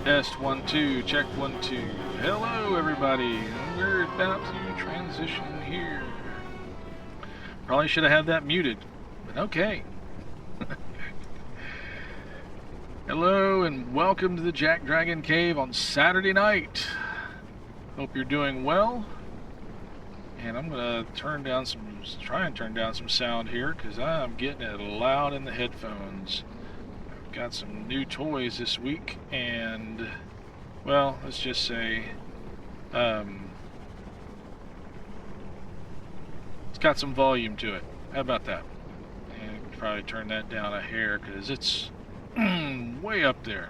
Test 1 2, check 1 2. Hello, everybody. We're about to transition here. Probably should have had that muted, but okay. Hello, and welcome to the JackDrag0n Cave on Saturday night. Hope you're doing well. And I'm gonna try and turn down some sound here because I'm getting it loud in the headphones. I've got some new toys this week, and well, let's just say it's got some volume to it. How about that? And I can probably turn that down a hair because it's way up there.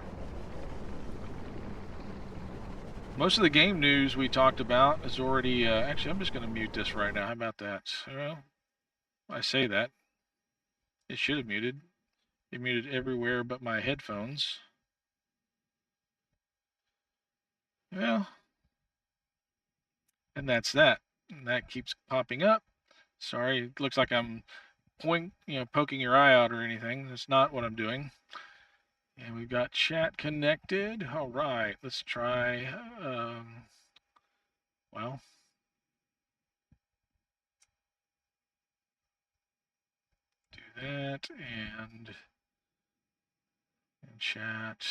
Most of the game news we talked about is already, actually I'm just going to mute this right now. How about that? Well, I say that. It should have muted. It muted everywhere but my headphones. Well, and that's that. And that keeps popping up. Sorry, it looks like I'm poking your eye out or anything. That's not what I'm doing. And we've got chat connected. All right, let's try, well, do that and chat.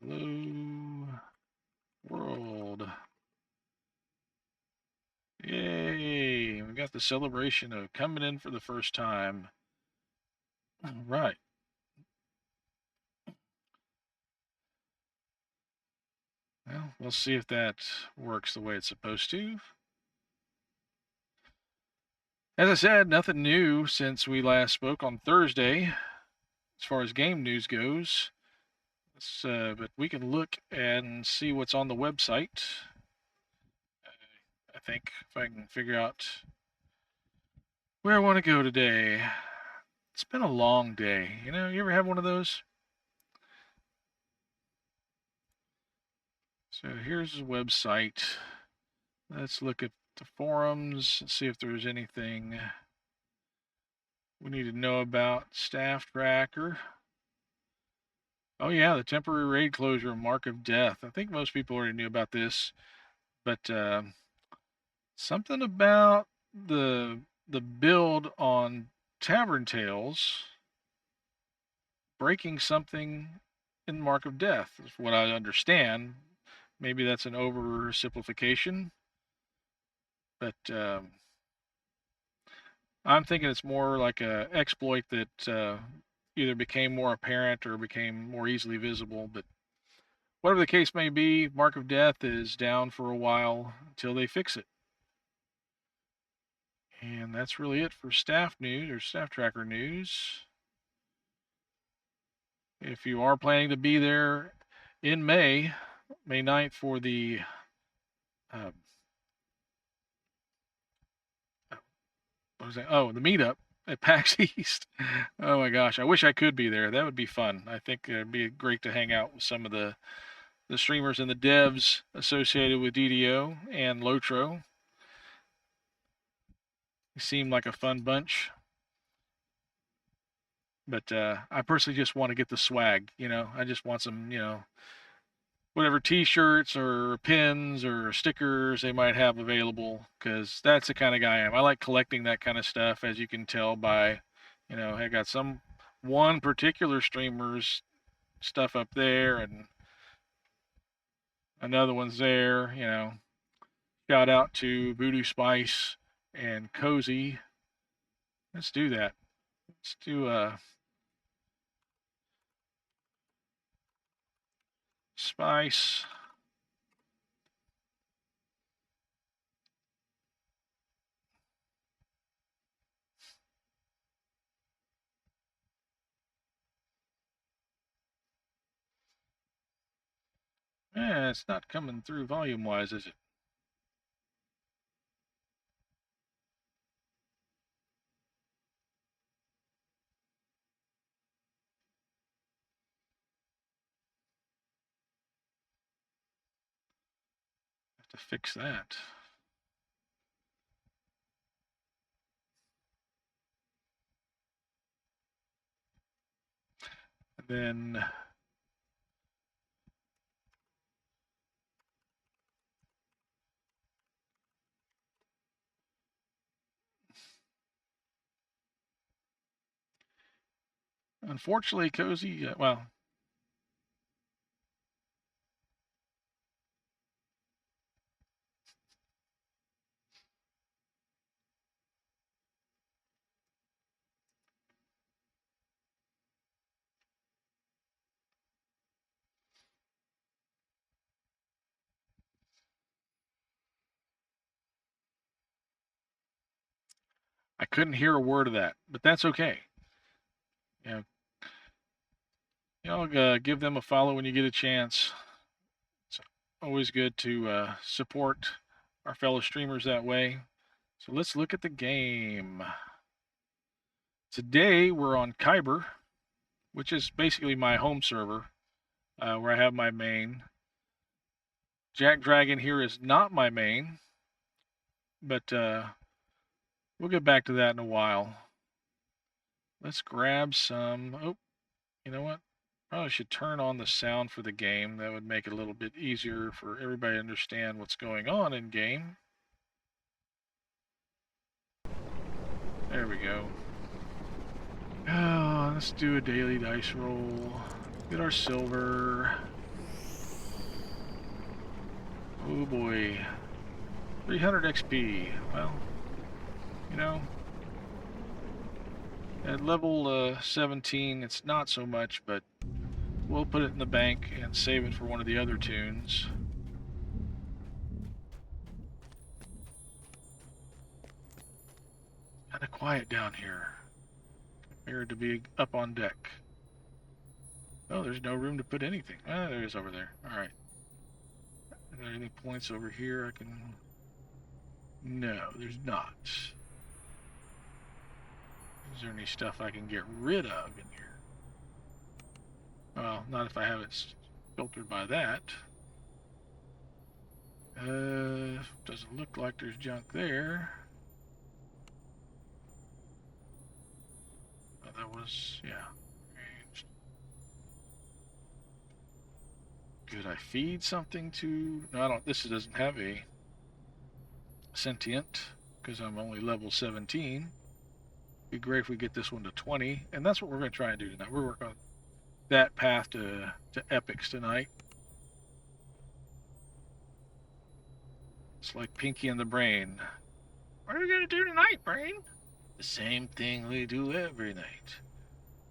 Hello, world. Yay, we got the celebration of coming in for the first time. All right. Well, we'll see if that works the way it's supposed to. As I said, nothing new since we last spoke on Thursday as far as game news goes. But we can look and see what's on the website. I think if I can figure out where I want to go today. It's been a long day. You ever have one of those? So here's the website. Let's look at the forums and see if there's anything we need to know about staff tracker. Oh yeah, the temporary raid closure, mark of death. I think most people already knew about this, but something about the build on Tavern Tales breaking something in Mark of Death, is what I understand. Maybe that's an oversimplification, but I'm thinking it's more like a exploit that either became more apparent or became more easily visible. But whatever the case may be, Mark of Death is down for a while until they fix it. And that's really it for staff news or staff tracker news. If you are planning to be there in May 9th for the uh, what was that? Oh, the meetup at PAX East. Oh my gosh, I wish I could be there. That would be fun. I think it'd be great to hang out with some of the streamers and the devs associated with DDO and Lotro. They seem like a fun bunch. But I personally just want to get the swag, you know. I just want some, you know, whatever T-shirts or pins or stickers they might have available, because that's the kind of guy I am. I like collecting that kind of stuff, as you can tell by, you know, I got some one particular streamer's stuff up there and another one's there, you know. Shout out to Voodoo Spice and Cozy. Let's do that. Let's do Spice. Yeah, it's not coming through volume-wise, is it? Have to fix that. And then unfortunately, Cozy, well, I couldn't hear a word of that, but that's okay. You know, give them a follow when you get a chance. It's always good to support our fellow streamers that way. So let's look at the game. Today we're on Khyber, which is basically my home server, where I have my main. JackDrag0n here is not my main, but we'll get back to that in a while. Let's grab some. Oh, you know what? Probably should turn on the sound for the game. That would make it a little bit easier for everybody to understand what's going on in game. There we go. Oh, let's do a daily dice roll. Get our silver. Oh boy. 300 XP. Well, you know, at level 17, it's not so much, but we'll put it in the bank and save it for one of the other tunes. Kind of quiet down here compared to be up on deck. Oh, there's no room to put anything. Ah, there is over there. All right. Are there any points over here I can... No, there's not. Is there any stuff I can get rid of in here? Well, not if I have it filtered by that. Doesn't look like there's junk there. Oh, that was, yeah. Ranged. Could I feed something to... No, I don't. This doesn't have a sentient because I'm only level 17. Be great if we get this one to 20, and that's what we're going to try and do tonight. We're working on that path to epics tonight. It's like Pinky and the Brain. What are we gonna do tonight, Brain? The same thing we do every night.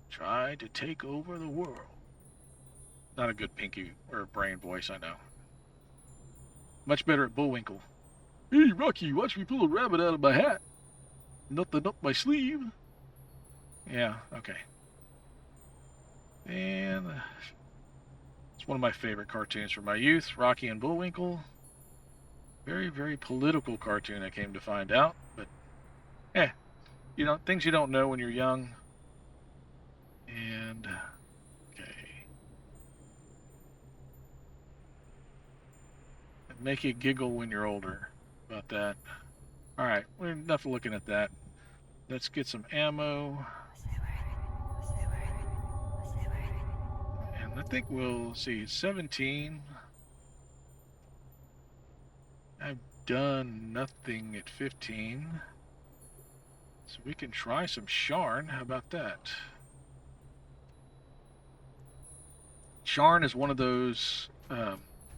Try to take over the world. Not a good Pinky or Brain voice, I know. Much better at Bullwinkle. Hey, Rocky, watch me pull a rabbit out of my hat. Nothing up my sleeve. Yeah, okay. And it's one of my favorite cartoons from my youth, Rocky and Bullwinkle. Very, very political cartoon, I came to find out. But, you know, things you don't know when you're young. And, okay. Make you giggle when you're older about that. Alright, we're enough looking at that. Let's get some ammo. And I think we'll see 17. I've done nothing at 15. So we can try some Sharn. How about that? Sharn is one of those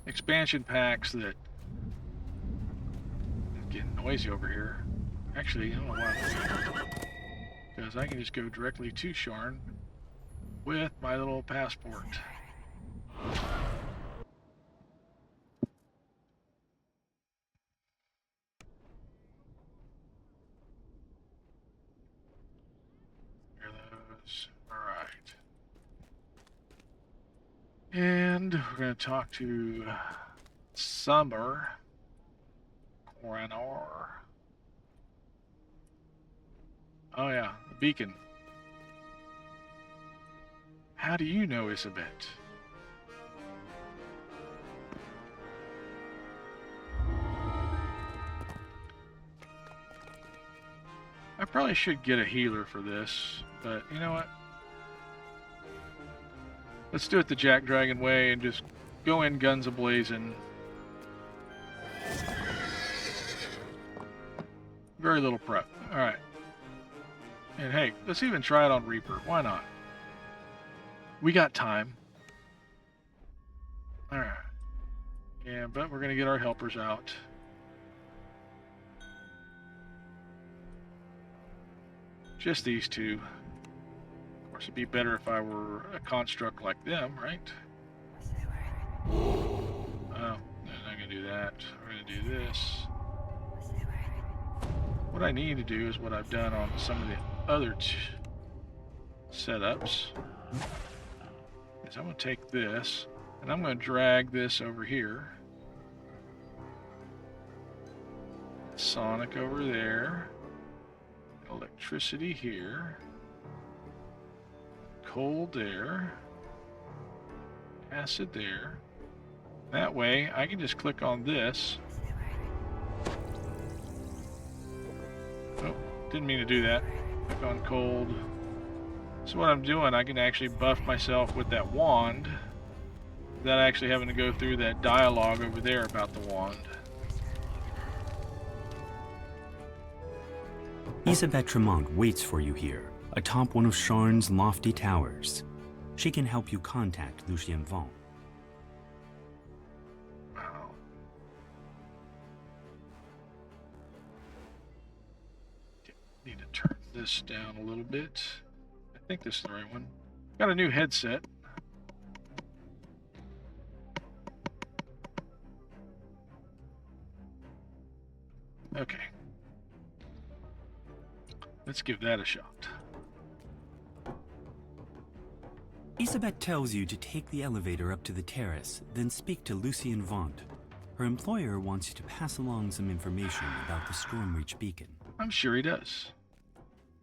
expansion packs that... It's getting noisy over here. Actually, I don't know why. Because I can just go directly to Sharn with my little passport. Here those. Alright. And we're going to talk to Summer Coranor. Oh yeah, the beacon. How do you know Isabet? I probably should get a healer for this, but you know what? Let's do it the JackDrag0n way and just go in guns a-blazing. Very little prep. Alright. And hey, let's even try it on Reaper. Why not? We got time. Alright. Yeah, but we're going to get our helpers out. Just these two. Of course, it'd be better if I were a construct like them, right? Oh, I'm not going to do that. We're going to do this. What I need to do is what I've done on some of the other setups. Is I'm going to take this, and I'm going to drag this over here. Sonic over there. Electricity here. Cold there. Acid there. That way, I can just click on this. Oh, didn't mean to do that. Click on cold. So what I'm doing, I can actually buff myself with that wand without actually having to go through that dialogue over there about the wand. Isabet Tremont waits for you here, atop one of Sharn's lofty towers. She can help you contact Lucien Vaughn. Wow. Need to turn this down a little bit. I think this is the right one. Got a new headset. Okay. Let's give that a shot. Isabet tells you to take the elevator up to the terrace, then speak to Lucien Vaughn. Her employer wants you to pass along some information about the Stormreach beacon. I'm sure he does.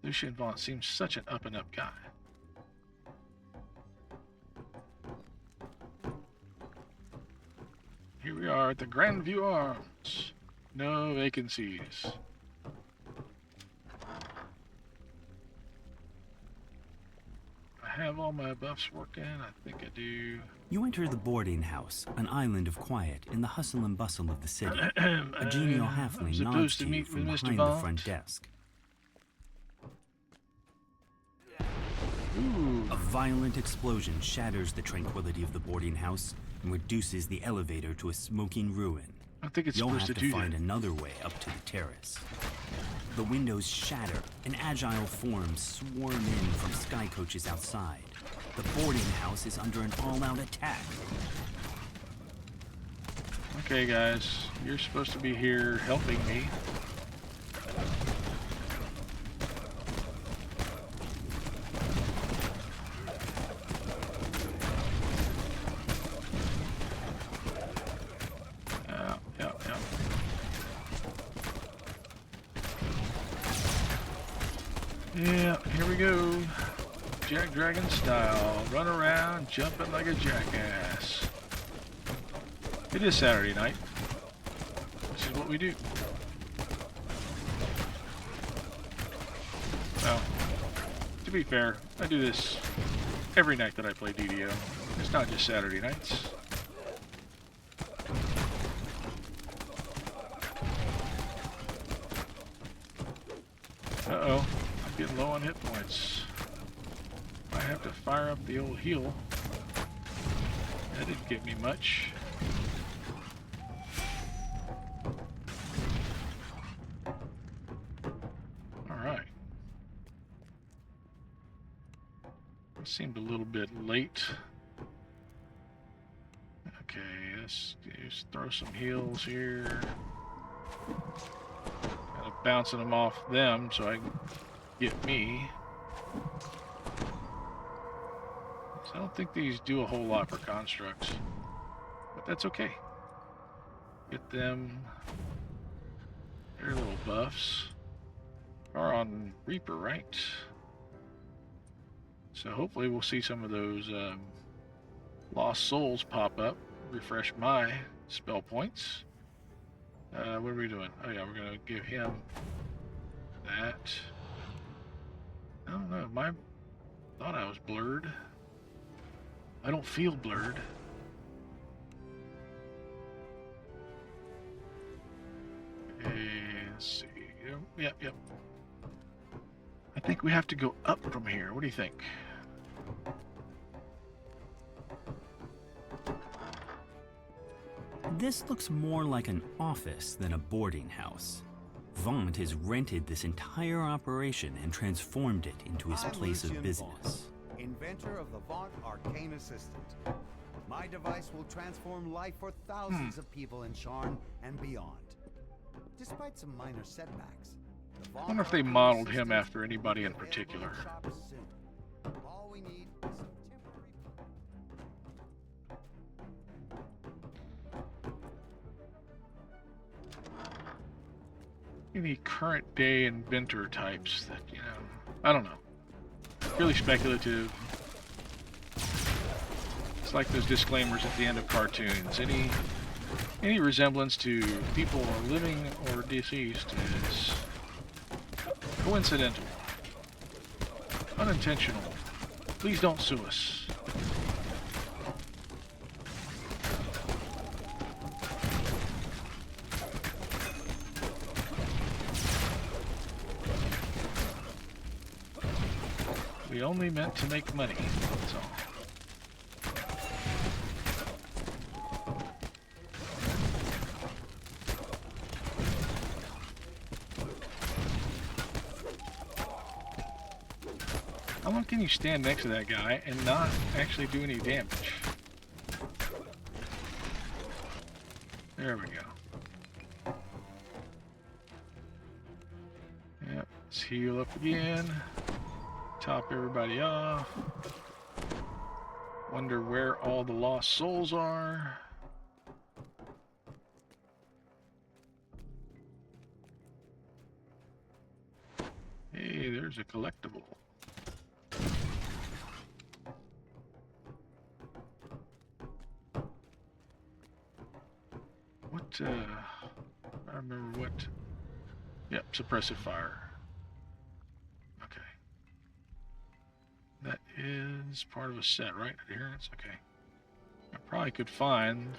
Lucien Vaughn seems such an up-and-up guy. Here we are at the Grandview Arms. No vacancies. I have all my buffs working. I think I do. You enter the boarding house, an island of quiet in the hustle and bustle of the city. A genial halfling nods to you from behind the front desk. Ooh, A violent explosion shatters the tranquility of the boarding house and reduces the elevator to a smoking ruin. I think it's You'll supposed have to to do find that. another way up to the terrace. The windows shatter, and agile forms swarm in from sky coaches outside. The boarding house is under an all-out attack. Okay, guys, you're supposed to be here helping me. Yeah, here we go. JackDrag0n style. Run around, jumping like a jackass. It is Saturday night. This is what we do. Well, to be fair, I do this every night that I play DDO. It's not just Saturday nights. Uh-oh. Getting low on hit points. I have to fire up the old heal. That didn't get me much. Alright. It seemed a little bit late. Okay, let's just throw some heals here. Kind of bouncing them off them so I can get me. So I don't think these do a whole lot for constructs, but that's okay. Get them their little buffs. Are on Reaper, right? So hopefully we'll see some of those lost souls pop up. Refresh my spell points. What are we doing? Oh yeah, we're gonna give him that. I don't know, thought I was blurred. I don't feel blurred. Okay, let's see. Yep. I think we have to go up from here. What do you think? This looks more like an office than a boarding house. Vaunt has rented this entire operation and transformed it into his place of business. Inventor of the Vaunt Arcane Assistant. My device will transform life for thousands of people in Sharn and beyond. Despite some minor setbacks, the I wonder if they modeled him after anybody in particular. All we need is some Any current day inventor types that, you know, I don't know. Really speculative. It's like those disclaimers at the end of cartoons. Any resemblance to people living or deceased is coincidental, unintentional. Please don't sue us. We only meant to make money, that's all. How long can you stand next to that guy and not actually do any damage? There we go. Yep, let's heal up again. Top everybody off. Wonder where all the lost souls are. Hey, there's a collectible. What, I remember what. Yep, suppressive fire. Okay. That is part of a set, right? Adherence? Okay. I probably could find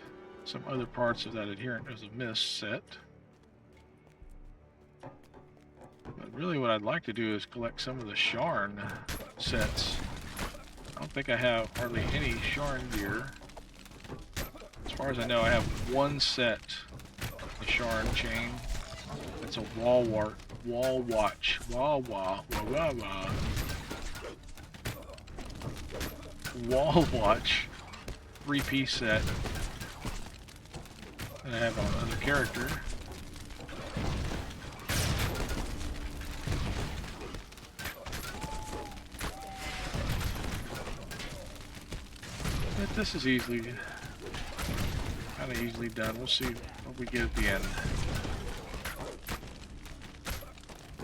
some other parts of that adherent as a miss set. But really what I'd like to do is collect some of the Sharn sets. I don't think I have hardly any Sharn gear. As far as I know, I have one set of the Sharn chain. It's a wall watch. Wall watch 3-piece set. And I have another character. But this is kind of easily done. We'll see what we get at the end.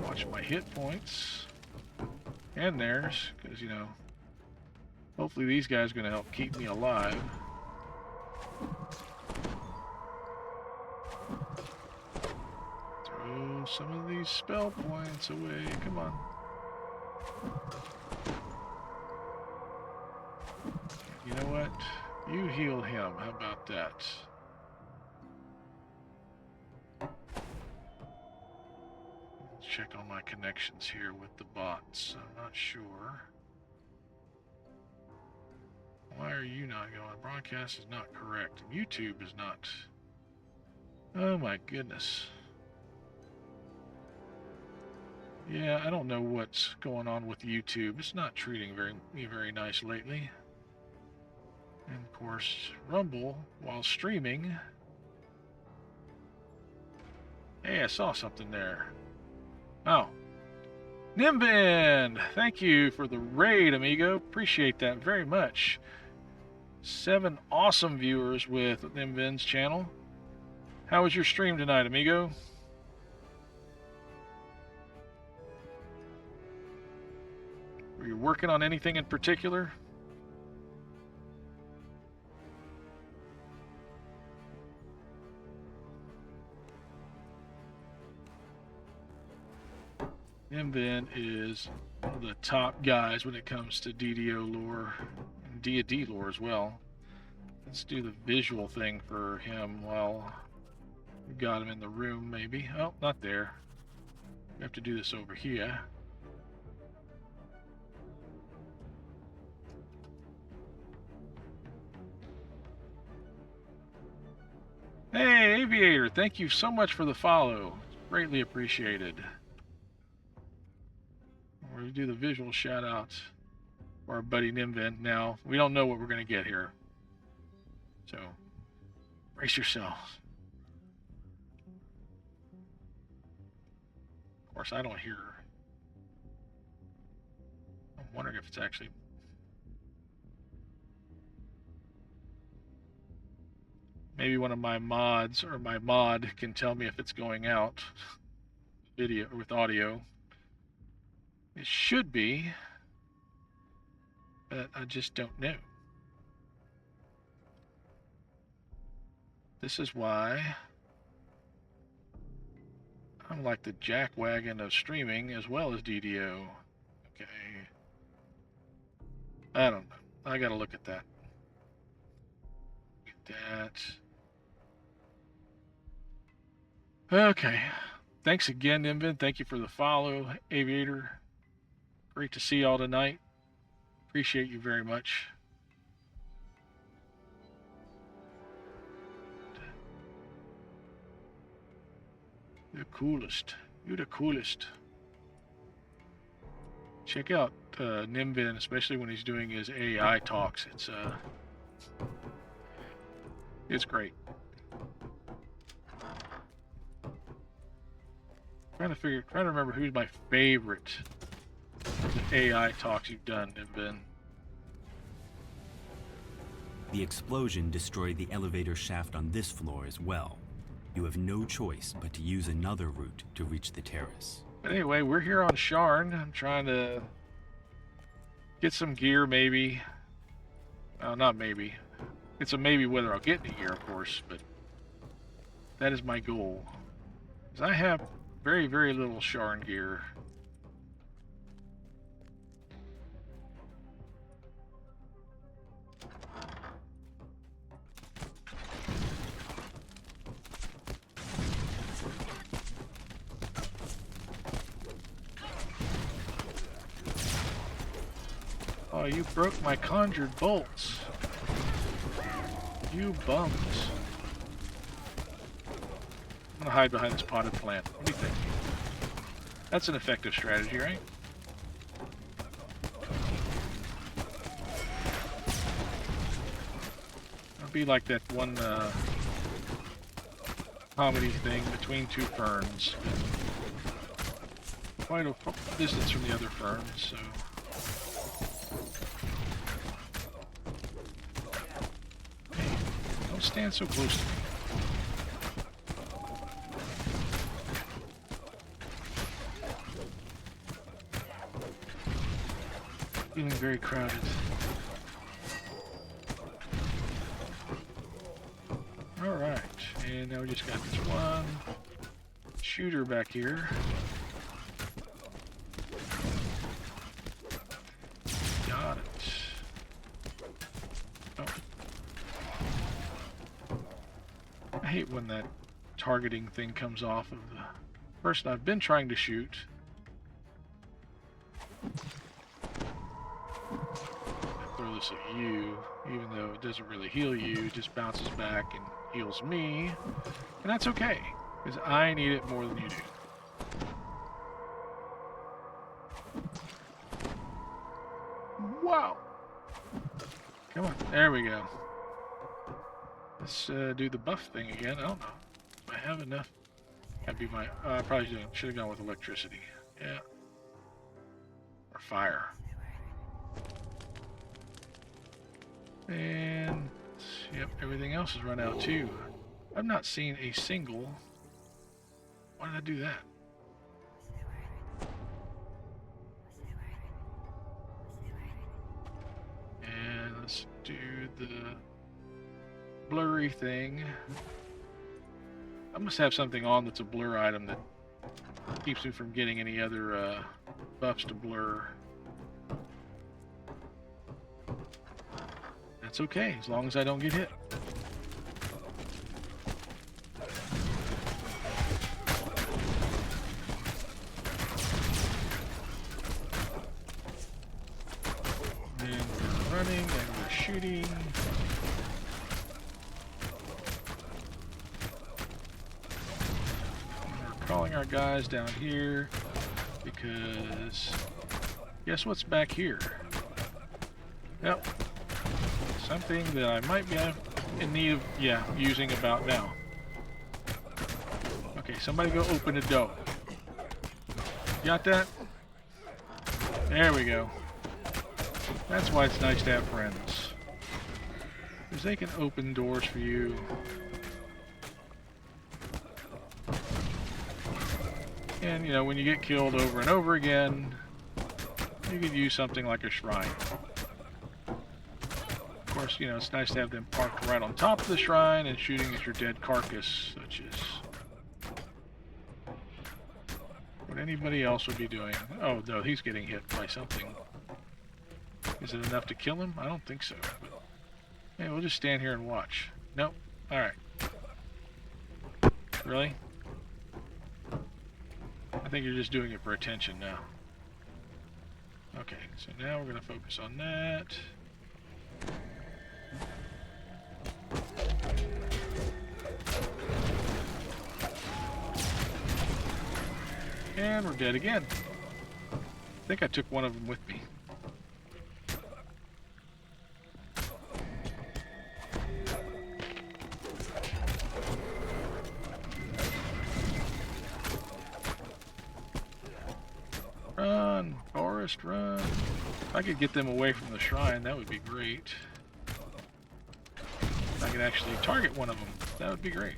Watch my hit points and theirs, because you know, hopefully these guys are going to help keep me alive. Throw some of these spell points away. Come on. You know what? You heal him. How about that? Check on my connections here with the bots. I'm not sure. Why are you not going? Broadcast is not correct. YouTube is not. Oh my goodness. Yeah, I don't know what's going on with YouTube. It's not treating me very nice lately. And of course, Rumble, while streaming. Hey, I saw something there. Oh. Nimbin! Thank you for the raid, amigo. Appreciate that very much. 7 awesome viewers with Nimbin's channel. How was your stream tonight, amigo? Were you working on anything in particular? Nimbin is one of the top guys when it comes to DDO lore and D&D lore as well. Let's do the visual thing for him while we got him in the room, maybe. Oh, not there. We have to do this over here. Hey, Aviator, thank you so much for the follow. Greatly appreciated. We're going to do the visual shout out for our buddy Nimbin. Now, we don't know what we're going to get here. So, brace yourselves. Of course, I don't hear. I'm wondering if it's actually. Maybe one of my mods or my mod can tell me if it's going out video or with audio. It should be, but I just don't know. This is why I'm like the jackwagon of streaming as well as DDO. Okay. I don't know. I gotta look at that. Look at that. Okay. Thanks again, Nimbin. Thank you for the follow, Aviator. Great to see y'all tonight. Appreciate you very much. You're the coolest. You're the coolest. Check out Nimbin, especially when he's doing his AI talks. It's great. Trying to remember who's my favorite AI talks you've done, Nimbin. The explosion destroyed the elevator shaft on this floor as well. You have no choice but to use another route to reach the terrace. But anyway, we're here on Sharn. I'm trying to get some gear, maybe. Not maybe. It's a maybe whether I'll get any gear, of course, but that is my goal. Because I have very, very little Sharn gear. Oh, you broke my conjured bolts. You bums. I'm gonna hide behind this potted plant. What do you think? That's an effective strategy, right? It'll be like that one comedy thing, Between Two Ferns. Quite a distance from the other ferns, so... Hey, don't stand so close to me. Feeling very crowded. Alright, and now we just got this one shooter back here. Got it. Oh. I hate when that targeting thing comes off of the person I've been trying to shoot. Throw this at you, even though it doesn't really heal you, it just bounces back and heals me, and that's okay, because I need it more than you do. Wow! Come on, there we go. Let's do the buff thing again. I don't know. Do I have enough? That'd be my... I probably should have gone with electricity. Yeah. Or fire. And... yep, everything else has run out too. I've not seen a single... Why did I do that? And let's do the blurry thing. I must have something on that's a blur item that keeps me from getting any other buffs to blur. That's okay, as long as I don't get hit. And we're running and we're shooting. And we're calling our guys down here because guess what's back here? Yep. Something that I might be in need of, using about now. Okay, somebody go open the door. Got that? There we go. That's why it's nice to have friends. Because they can open doors for you. And, you know, when you get killed over and over again, you could use something like a shrine. Of course, you know, it's nice to have them parked right on top of the shrine and shooting at your dead carcass, such as what anybody else would be doing. Oh, no, he's getting hit by something. Is it enough to kill him? I don't think so. But, hey, we'll just stand here and watch. Nope. Alright. Really? I think you're just doing it for attention now. Okay, so now we're going to focus on that. And we're dead again. I think I took one of them with me. Run, Forrest, run. If I could get them away from the shrine, that would be great. If I could actually target one of them, that would be great.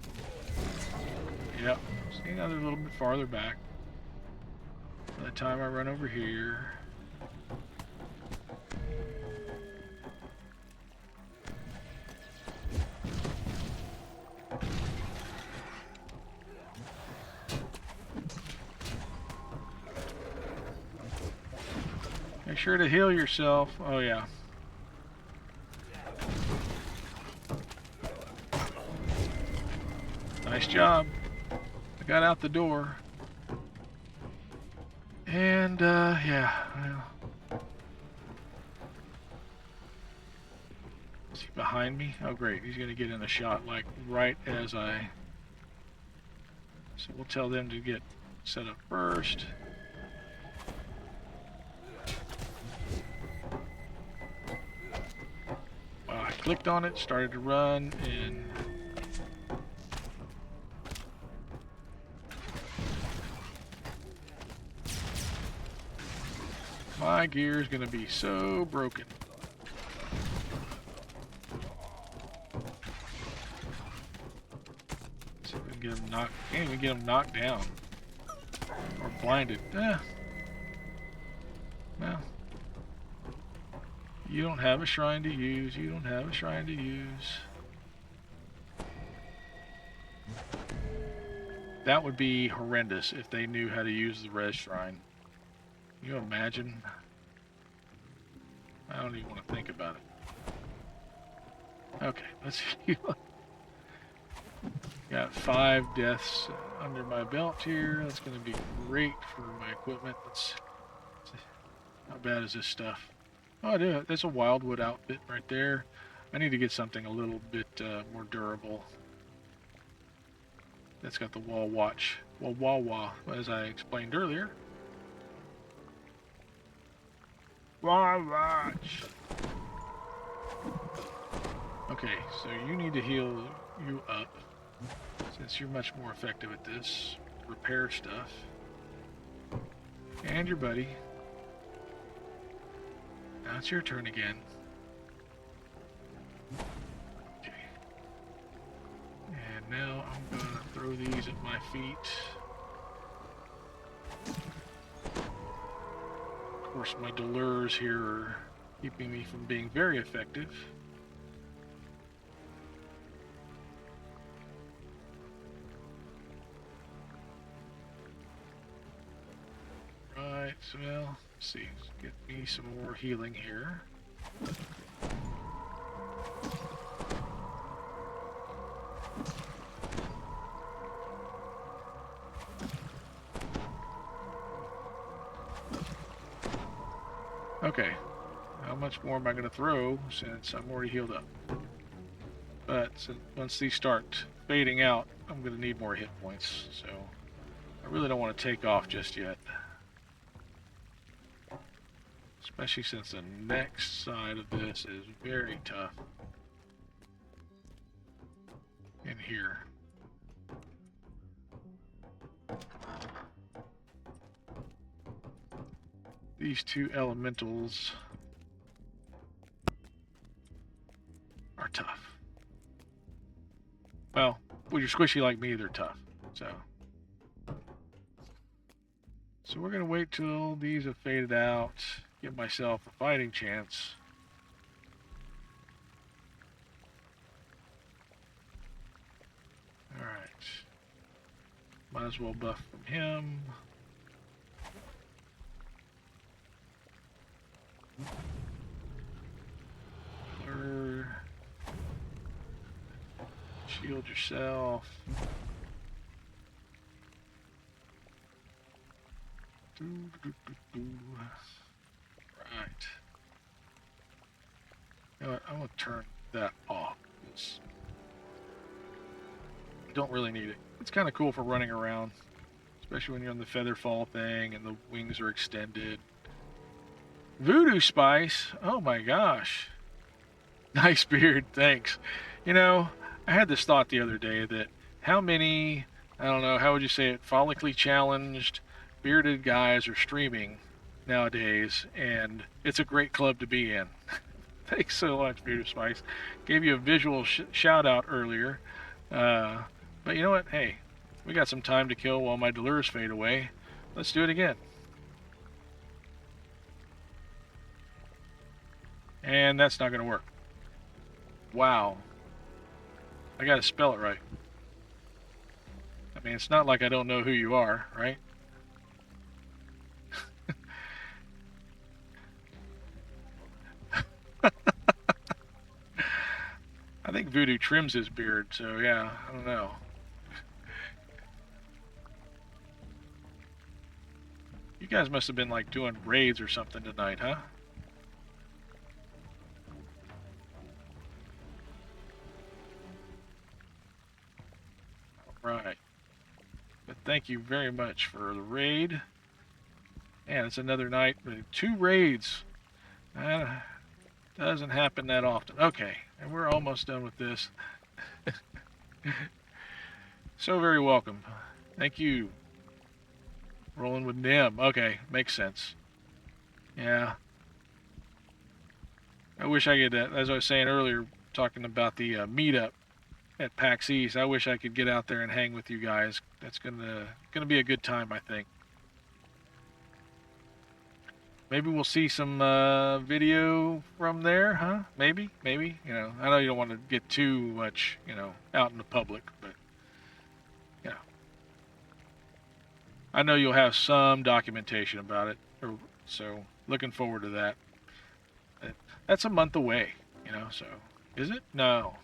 Yep. See, now they're a little bit farther back. By the time I run over here... Make sure to heal yourself. Oh yeah. Nice job. I got out the door. And yeah, well, Is he behind me? Oh great, he's gonna get in a shot like right as I... So we'll tell them to get set up first. Well, I clicked on it, started to run, and... my gear is gonna be so broken. See if we can get him knocked. Can't even get him knocked down. Or blinded. Well. You don't have a shrine to use. You don't have a shrine to use. That would be horrendous if they knew how to use the res shrine. Can you imagine? I don't even want to think about it. Okay, let's heal. Got 5 deaths under my belt here. That's going to be great for my equipment. How bad is this stuff? Oh, I do. That's a wildwood outfit right there. I need to get something a little bit more durable. That's got the wall watch. Well, wah, as I explained earlier. Wall watch. Okay, so you need to heal you up. Since you're much more effective at this. Repair stuff. And your buddy. Now it's your turn again. Okay. And now I'm gonna throw these at my feet. Of course, my delurs here are keeping me from being very effective. Right, so well, let's see, get me some more healing here. Okay, how much more am I going to throw since I'm already healed up? But once these start fading out, I'm going to need more hit points, so I really don't want to take off just yet. Especially since the next side of this is very tough. In here. These two elementals are tough. Well, when you're squishy like me, they're tough. So we're going to wait till these have faded out. Give myself a fighting chance. Alright. Might as well buff from him. Shield yourself. Right. You know what? I'm going to turn that off. Don't really need it. It's kind of cool for running around, especially when you're on the feather fall thing and the wings are extended. Voodoo Spice? Oh my gosh. Nice beard, thanks. You know, I had this thought the other day that how many, I don't know, how would you say it, follically challenged bearded guys are streaming nowadays, and it's a great club to be in. Thanks so much, Voodoo Spice. Gave you a visual shout out earlier. But you know what? Hey, we got some time to kill while my delurs fade away. Let's do it again. And that's not going to work. Wow. I got to spell it right. I mean, it's not like I don't know who you are, right? I think Voodoo trims his beard, so yeah, I don't know. You guys must have been like doing raids or something tonight, huh? thank you very much for the raid. And it's another night with 2 raids. Doesn't happen that often. Okay, and we're almost done with this. So very welcome. Thank you. Rolling with Nim. Okay, makes sense. Yeah. I wish I could, as I was saying earlier, talking about the meetup at PAX East, I wish I could get out there and hang with you guys. That's gonna be a good time, I think. Maybe we'll see some video from there, huh? Maybe. You know, I know you don't want to get too much, you know, out in the public, but you know, I know you'll have some documentation about it, so looking forward to that. That's a month away, you know. So is it? No.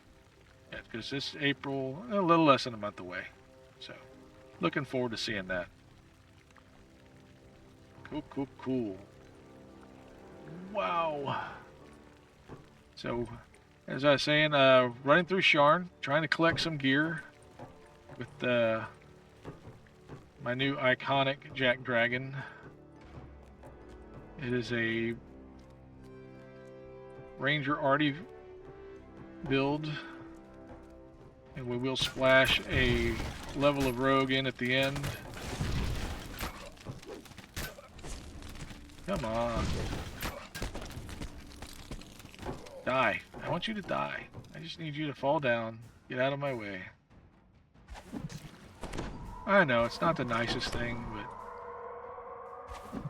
Yeah, because this April, a little less than a month away. So, looking forward to seeing that. Cool. Wow. So, as I was saying, running through Sharn, trying to collect some gear with my new iconic JackDrag0n. It is a Ranger Arty build. And we will splash a level of rogue in at the end. Come on. Die. I want you to die. I just need you to fall down. Get out of my way. I know, it's not the nicest thing, but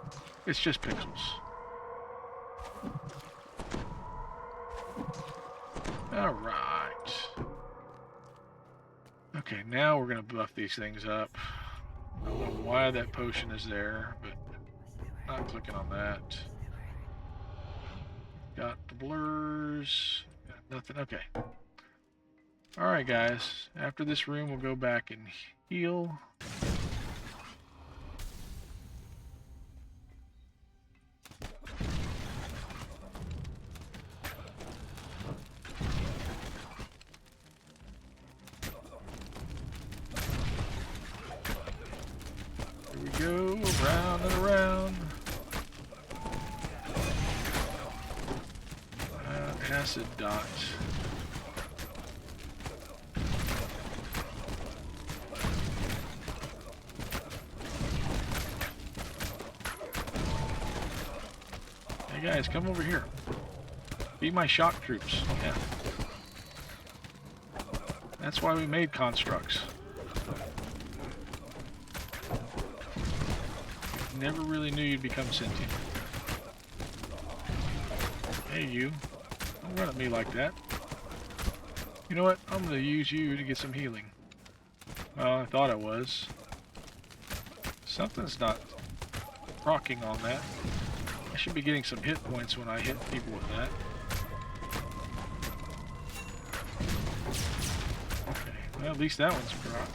it's just pixels. Alright. Okay, now we're going to buff these things up. I don't know why that potion is there, but not clicking on that. Got the blurs. Got nothing. Okay. Alright, guys. After this room, we'll go back and heal. Go around and around. Acid dot. Hey guys, come over here. Be my shock troops. Yeah. That's why we made constructs. Never really knew you'd become sentient. Hey you, don't run at me like that. You know what, I'm gonna use you to get some healing. Well, I thought I was. Something's not proccing on that. I should be getting some hit points when I hit people with that. Okay, well at least that one's proc.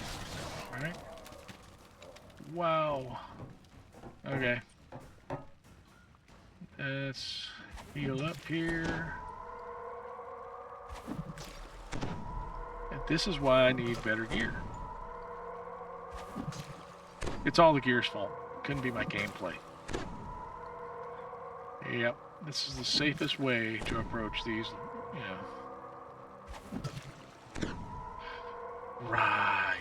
Alright. Wow. Okay. Let's heal up here. And this is why I need better gear. It's all the gear's fault. Couldn't be my gameplay. Yep, this is the safest way to approach these, you know. Right.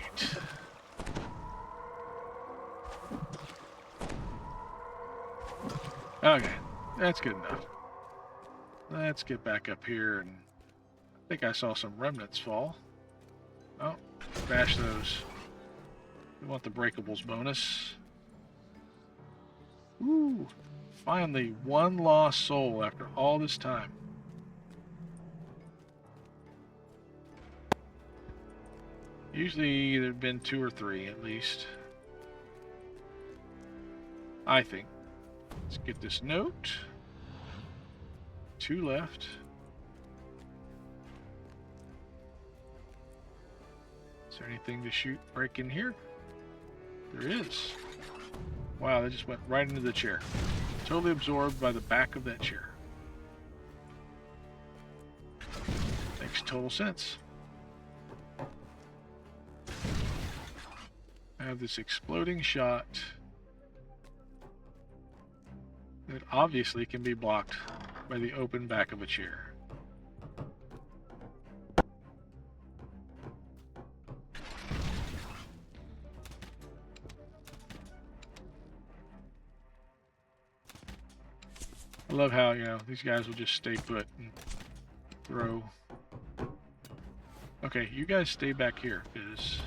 Okay, that's good enough. Let's get back up here, and I think I saw some remnants fall. Oh, bash those. We want the breakables bonus. Woo! Finally, one lost soul after all this time. Usually there've been 2 or 3 at least. I think. Let's get this note. 2 left. Is there anything to shoot, break in here? There is. Wow, that just went right into the chair. Totally absorbed by the back of that chair. Makes total sense. have this exploding shot that obviously can be blocked by the open back of a chair. I love how, you know, these guys will just stay put and throw. Okay, you guys stay back here, because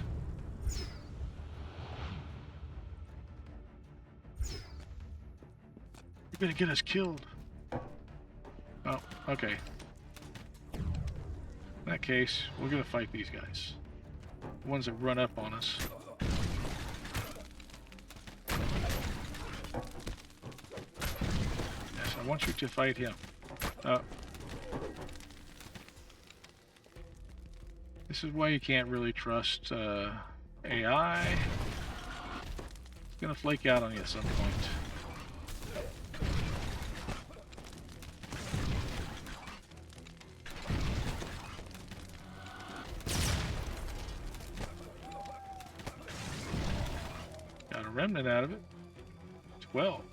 you're gonna get us killed. Oh, okay. In that case, we're gonna fight these guys. The ones that run up on us. Yes, I want you to fight him. This is why you can't really trust AI. It's gonna flake out on you at some point. Got a remnant out of it. 12.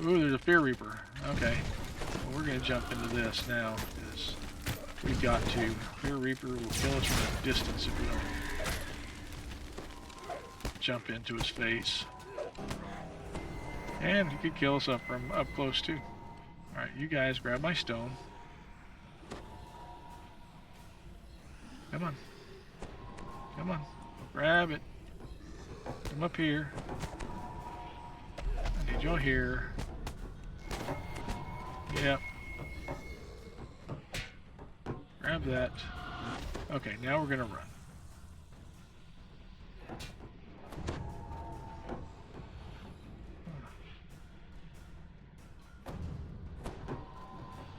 Ooh, there's a Fear Reaper. Okay. Well, we're gonna jump into this now, because we've got to. Fear Reaper will kill us from a distance if we don't jump into his face. And he could kill us up from up close too. Alright, you guys grab my stone. Come on. Come on. Grab it. Come up here. I need y'all here. Yep. Grab that. Okay, now we're gonna run.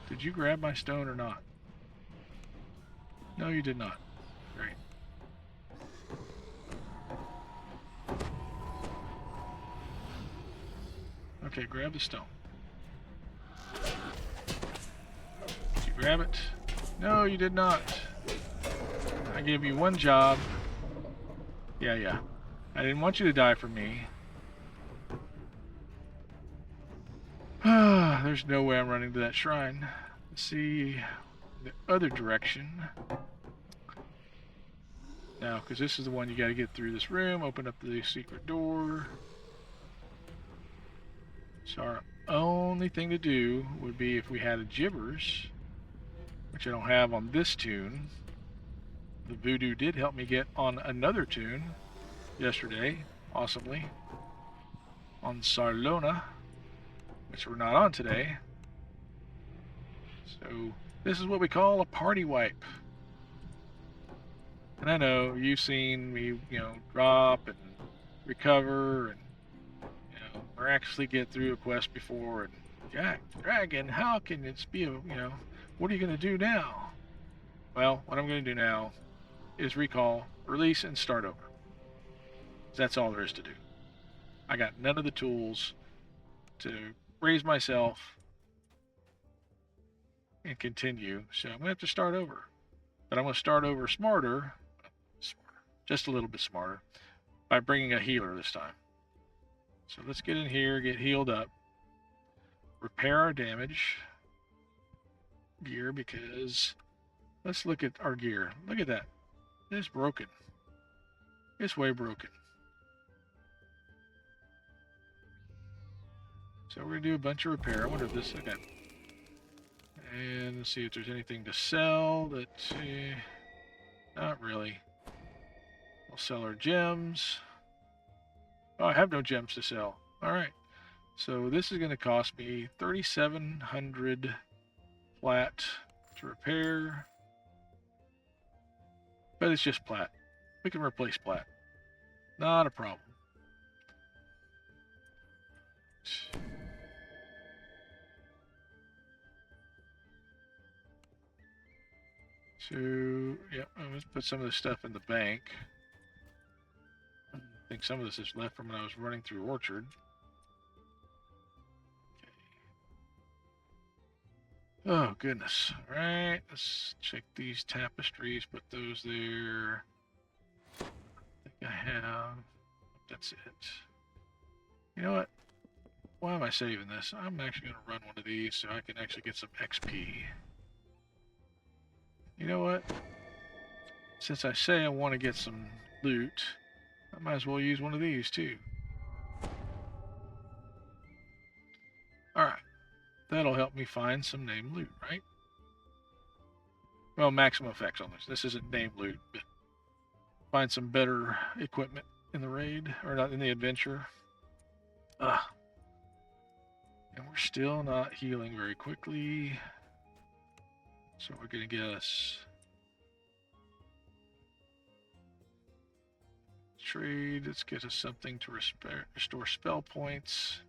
Did you grab my stone or not? No, you did not. Great. Okay, grab the stone. Did you grab it? No, you did not. I gave you one job. Yeah. I didn't want you to die for me. There's no way I'm running to that shrine. Let's see the other direction. Now, because this is the one you got to get through this room, open up the secret door. So our only thing to do would be if we had a gibbers, which I don't have on this tune. The voodoo did help me get on another tune yesterday, awesomely, on Sarlona, which we're not on today. So this is what we call a party wipe. And I know you've seen me, drop and recover and, miraculously get through a quest before. And JackDrag0n, how can it be what are you going to do now? Well, what I'm going to do now is recall, release, and start over. That's all there is to do. I got none of the tools to raise myself and continue, so I'm going to have to start over. But I'm going to start over smarter, just a little bit smarter, by bringing a healer this time. So let's get in here, get healed up, repair our damage gear, because let's look at our gear. Look at that. It's broken. It's way broken. So we're going to do a bunch of repair. I wonder if this... Okay. And let's see if there's anything to sell that... not really. We'll sell our gems. Oh, I have no gems to sell. Alright. So this is going to cost me 3,700 flat to repair. But it's just plat. We can replace plat. Not a problem. So, yeah, let's put some of this stuff in the bank. I think some of this is left from when I was running through Orchard. Okay. Oh, goodness. All right, let's check these tapestries, put those there. I have. That's it. You know what? Why am I saving this? I'm actually going to run one of these so I can actually get some XP. You know what? Since I say I want to get some loot, I might as well use one of these too. Alright. That'll help me find some named loot, right? Well, maximum effects on this. This isn't named loot, but find some better equipment in the raid, or not in the adventure. Ugh. And we're still not healing very quickly. So we're going to get us trade. Let's get us something to restore spell points.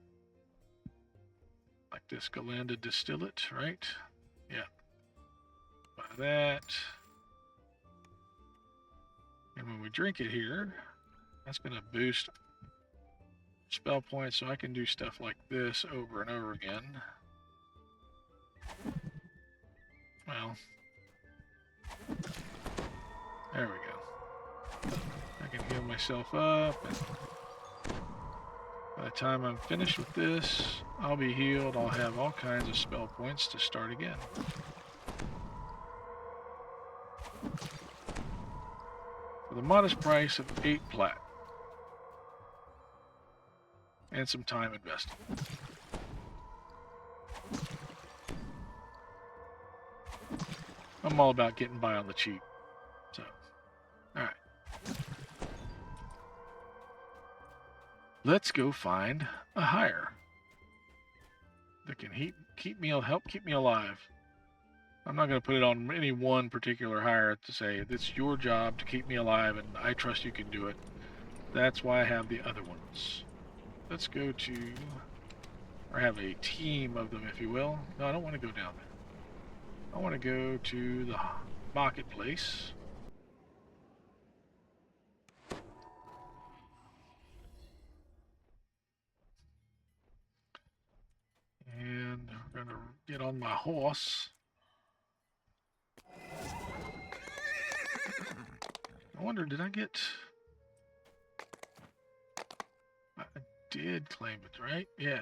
Like this Galanda distillate, right? Yeah. Buy that. And when we drink it here, that's going to boost spell points so I can do stuff like this over and over again. Well, there we go. I can heal myself up, and by the time I'm finished with this, I'll be healed. I'll have all kinds of spell points to start again. For the modest price of 8 plat. And some time invested. I'm all about getting by on the cheap. So, alright. Let's go find a hire that can help keep me alive. I'm not going to put it on any one particular hire to say it's your job to keep me alive and I trust you can do it. That's why I have the other ones. Let's go to, or have a team of them, if you will. No, I don't want to go down there. I want to go to the marketplace. And we're going to get on my horse. I wonder, did I get... I did claim it, right? Yeah.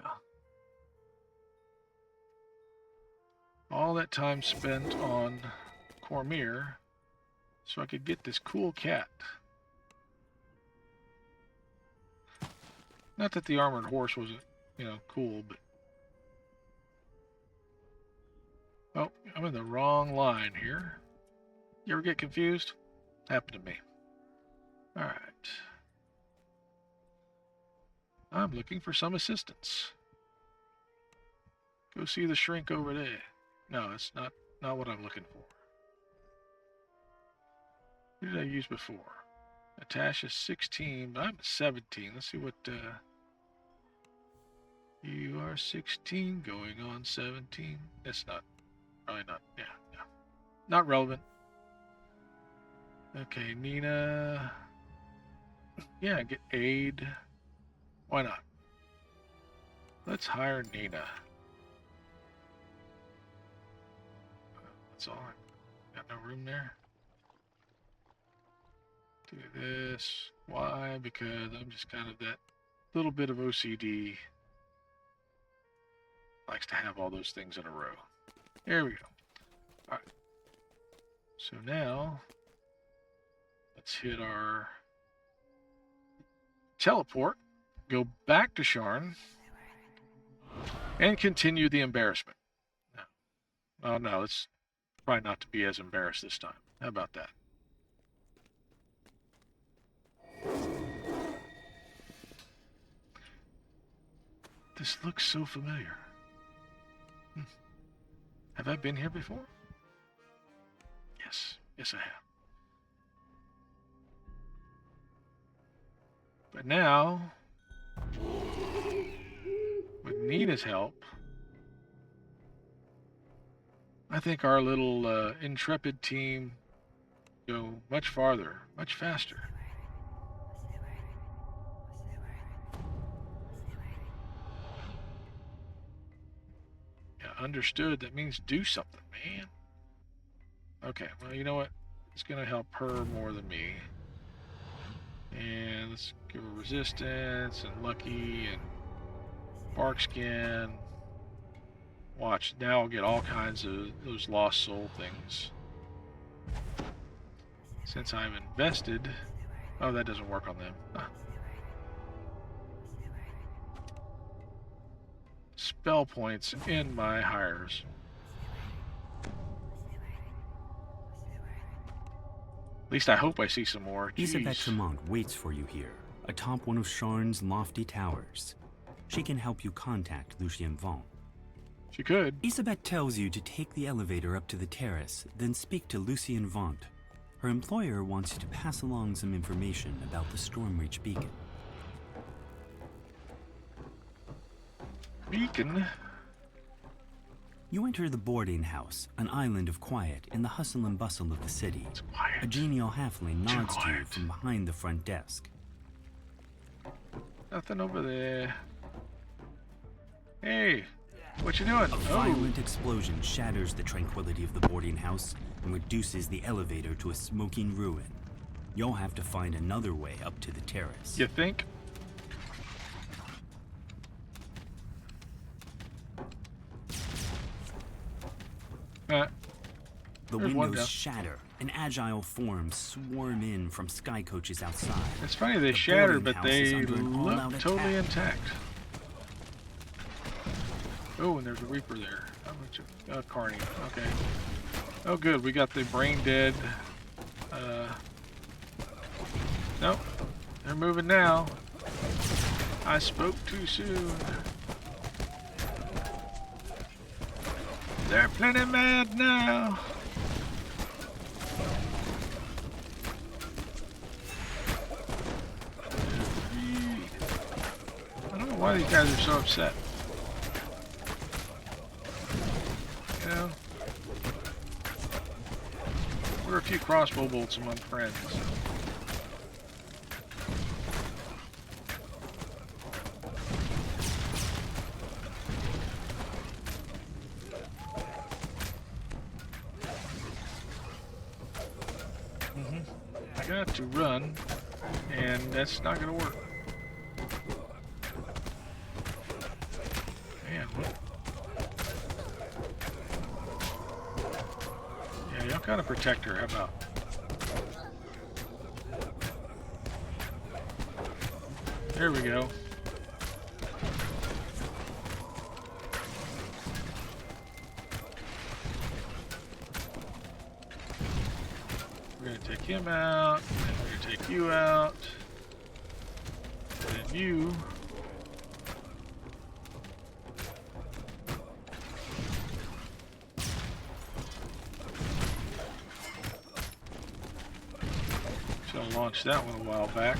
All that time spent on Cormier so I could get this cool cat. Not that the armored horse wasn't, cool, but... Oh, I'm in the wrong line here. You ever get confused? Happened to me. Alright. I'm looking for some assistance. Go see the shrink over there. No, it's not what I'm looking for. Who did I use before? Natasha's 16, but I'm 17. Let's see what, you are 16, going on 17. That's probably not, yeah. Not relevant. Okay, Nina. Yeah, get aid. Why not? Let's hire Nina. That's all. Got no room there. Do this. Why? Because I'm just kind of that little bit of OCD. Likes to have all those things in a row. There we go. Alright. So now, let's hit our teleport, go back to Sharn, and continue the embarrassment. No. Oh no, let's try not to be as embarrassed this time. How about that? This looks so familiar. Have I been here before? Yes I have. But now, with Nina's help, I think our little intrepid team go much farther, much faster. Yeah, understood. That means do something, man. Okay, well, you know what? It's going to help her more than me. And let's give her resistance and lucky and bark skin. Watch, now I'll get all kinds of those lost soul things. Since I've invested... Oh, that doesn't work on them. Huh. Spell points in my hires. At least I hope I see some more. Isabet Chamont waits for you here, atop one of Sharn's lofty towers. She can help you contact Lucien Vaughn. She could. Isabet tells you to take the elevator up to the terrace, then speak to Lucien Vaughn. Her employer wants you to pass along some information about the Stormreach beacon. Beacon? You enter the boarding house, an island of quiet in the hustle and bustle of the city. It's quiet. A genial halfling nods to you quiet. from behind the front desk. Nothing over there. Hey, what you doing? A violent explosion shatters the tranquility of the boarding house and reduces the elevator to a smoking ruin. You'll have to find another way up to the terrace. You think? The There's one down. windows shatter, and agile forms swarm in from sky coaches outside. It's funny, they The shattered, boarding but house is they under an all-out look totally attack. intact. Oh, and there's a Reaper there. How much? Carney. Okay. Oh, good. We got the brain dead. Nope. They're moving now. I spoke too soon. They're plenty mad now. I don't know why these guys are so upset. You know? We're a few crossbow bolts among friends. I got to run, and that's not gonna work. Man, what? Yeah, y'all gotta protect her. How about? There we go. We're gonna take him out, and we're gonna take you out, and you. Should have launched that one a while back.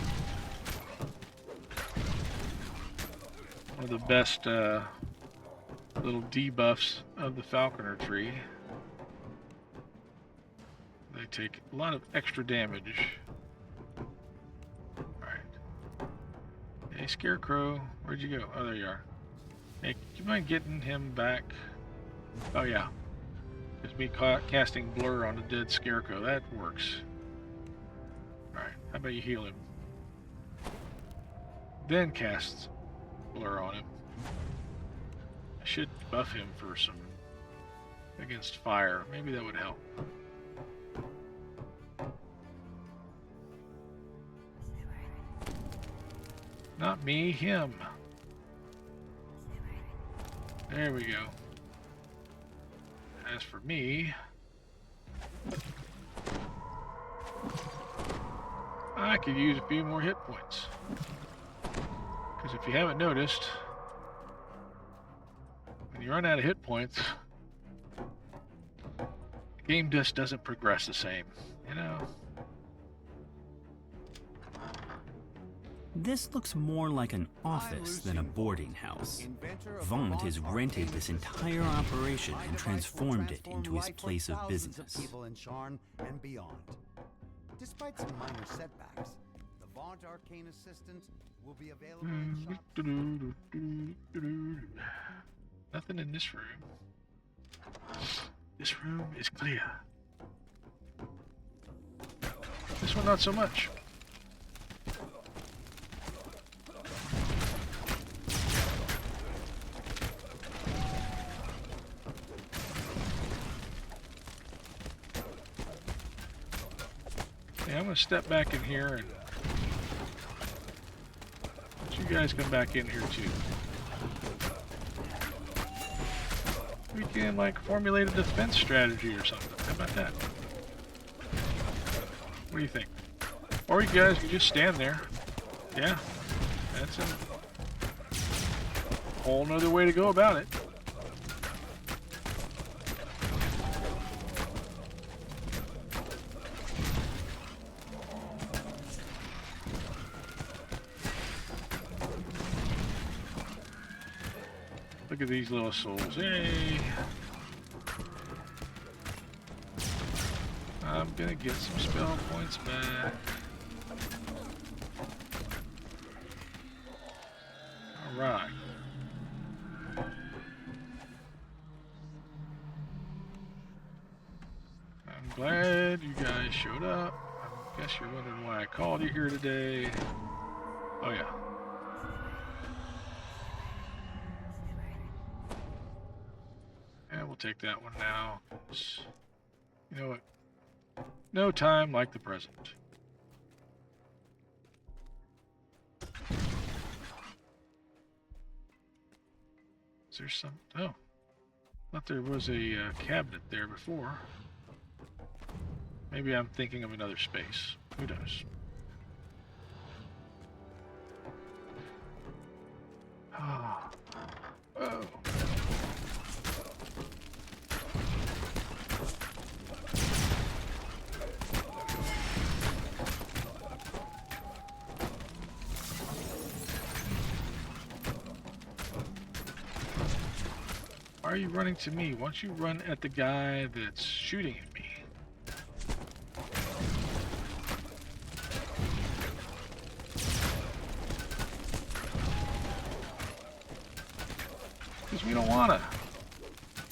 One of the best little debuffs of the falconer tree. They take a lot of extra damage. Alright. Hey, Scarecrow, where'd you go? Oh, there you are. Hey, do you mind getting him back? Oh, yeah. It's me casting blur on a dead Scarecrow. That works. Alright, how about you heal him? Then cast blur on him. I should buff him for some against fire. Maybe that would help. Not me, him. There we go. As for me, I could use a few more hit points. Because if you haven't noticed, when you run out of hit points, the game just doesn't progress the same, you know? This looks more like an office than a boarding house. Vaughn has rented this entire operation and transformed it into his place of business. People in Sharn and beyond. Despite some minor setbacks, the Vaughn Arcane Assistant will be available in shop. Nothing in this room. This room is clear. This one not so much. Yeah, I'm gonna step back in here and let you guys come back in here too. We can like formulate a defense strategy or something. How about that? What do you think? Or you guys can just stand there. Yeah, that's a whole nother way to go about it. Look at these little souls. Hey! I'm gonna get some spell points back. Alright. I'm glad you guys showed up. I guess you're wondering why I called you here today. Oh yeah. And we'll take that one now. You know what? No time like the present. Is there some... Oh. Thought there was a cabinet there before. Maybe I'm thinking of another space. Who knows? Ah. Oh. Why are you running to me? Why don't you run at the guy that's shooting at me? Because we don't wanna.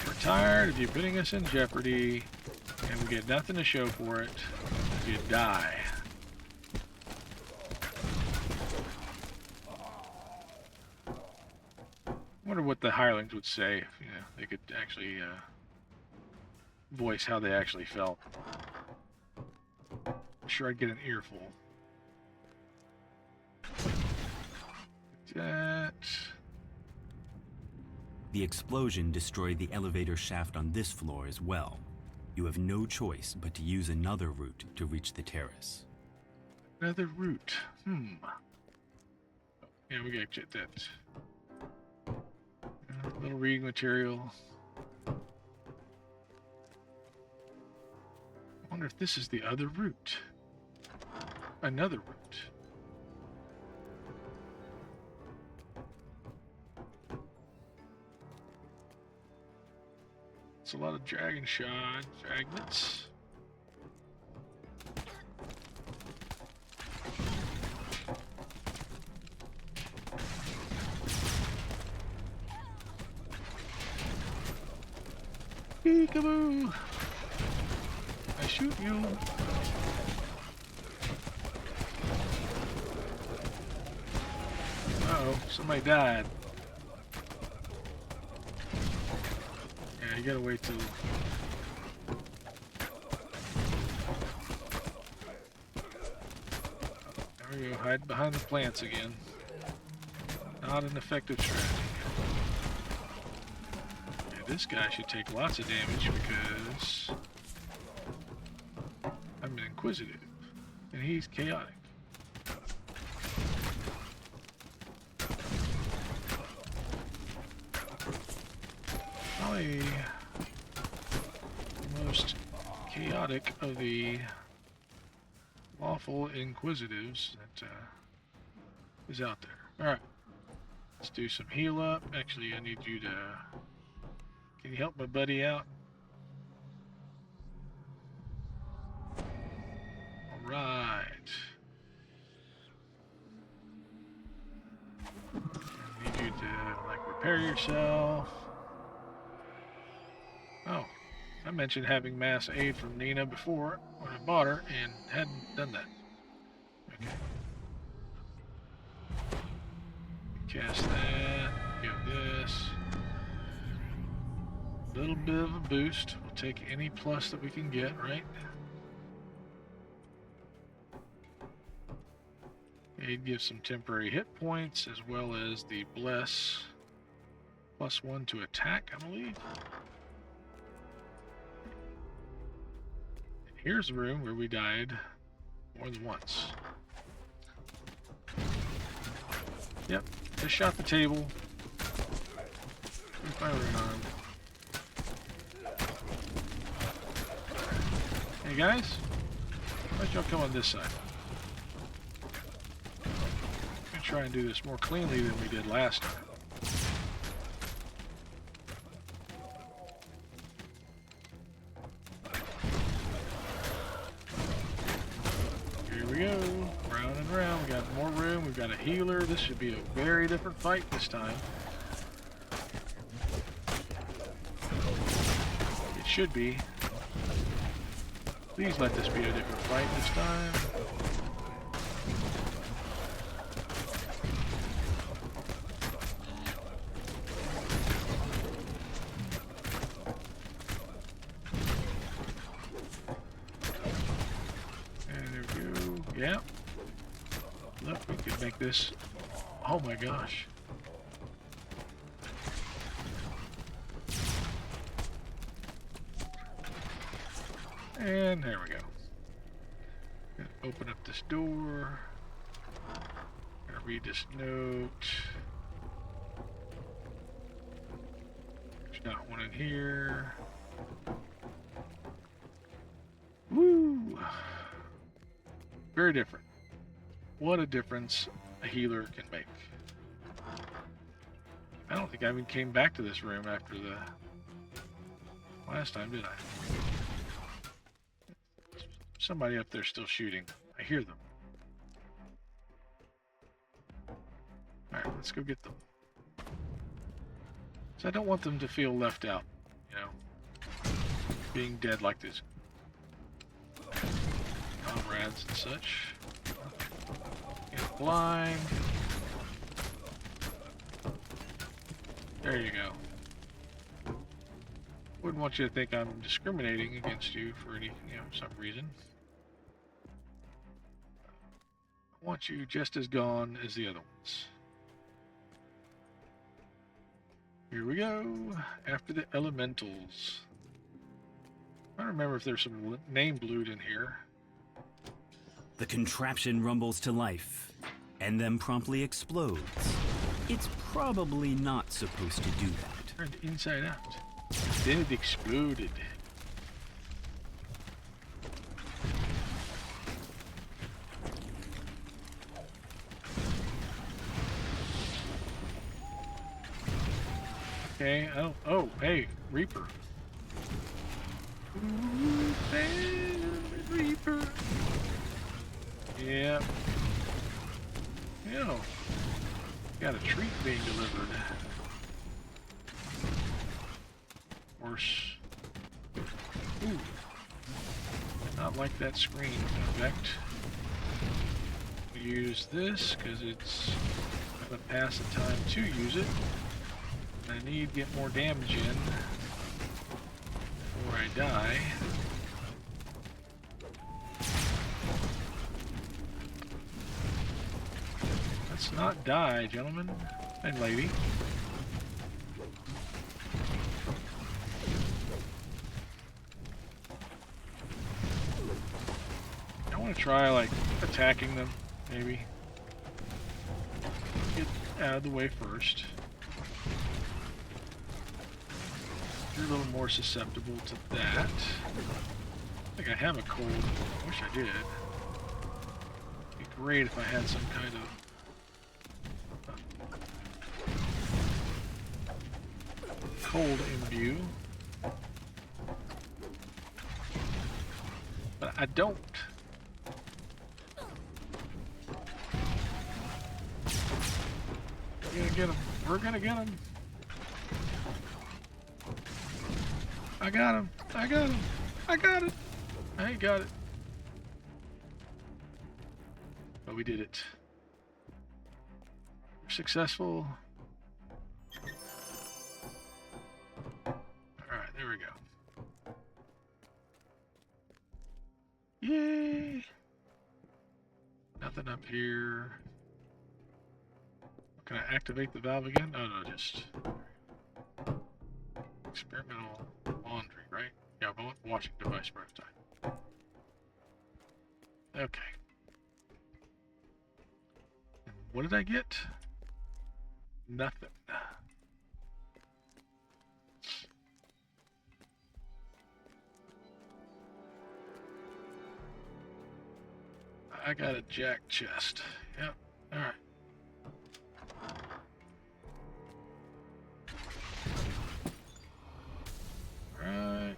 We're tired of you putting us in jeopardy, and we get nothing to show for it. You die. I wonder what the hirelings would say if they could actually voice how they actually felt. I'm sure I'd get an earful. That. The explosion destroyed the elevator shaft on this floor as well. You have no choice but to use another route to reach the terrace. Another route. Yeah, we gotta get that. A little reading material. I wonder if this is the other route. Another route. It's a lot of dragon shot fragments. Peekaboo! I shoot you. Uh-oh, somebody died. Yeah, you gotta wait till... There we go, hide behind the plants again. Not an effective strategy. This guy should take lots of damage because I'm inquisitive and he's chaotic. Probably the most chaotic of the lawful inquisitives that is out there. Alright, let's do some heal up. Actually, I need you to... Can you help my buddy out? Alright. I need you to, like, repair yourself. Oh, I mentioned having mass aid from Nina before when I bought her and hadn't done that. Okay. Cast that. Give this. A little bit of a boost. We'll take any plus that we can get, right? Aid gives some temporary hit points as well as the bless +1 to attack, I believe. Here's the room where we died more than once. Yep, just shot the table. Firing on. Hey guys, why don't y'all come on this side? I'm gonna try and do this more cleanly than we did last time. Here we go, round and round. We got more room, we've got a healer. This should be a very different fight this time. It should be. Please let this be a different fight this time. And there we go. Yeah. Look, we could make this. Oh my gosh. And there we go. Gonna open up this door. Gonna read this note. There's not one in here. Woo! Very different. What a difference a healer can make. I don't think I even came back to this room after the last time, did I? Somebody up there still shooting. I hear them. Alright, let's go get them. So I don't want them to feel left out, you know, being dead like this comrades and such. Get blind. There you go. Wouldn't want you to think I'm discriminating against you for any, some reason. I want you just as gone as the other ones. Here we go. After the elementals. I don't remember if there's some named loot in here. The contraption rumbles to life, and then promptly explodes. It's probably not supposed to do that. Turned inside out. Then it exploded. Okay, oh, hey, Reaper. Ooh, hey, Reaper. Yeah. Yeah. Got a treat being delivered. Worse. Ooh. Not like that screen effect. We use this because it's gonna pass the time to use it. I need to get more damage in before I die. Let's not die, gentlemen and lady. I want to try, like, attacking them, maybe. Get out of the way first. You're a little more susceptible to that. I think I have a cold. I wish I did. It'd be great if I had some kind of cold imbue. But I don't. We're gonna get him. We're gonna get him. I got him. I got him. I got it. I ain't got it. But we did it. We're successful. Alright, there we go. Yay! Nothing up here. Can I activate the valve again? Oh no, just experimental laundry, right? Yeah, washing device prototype. Okay. And what did I get? Nothing. I got a jack chest. Yep. Alright. Alright.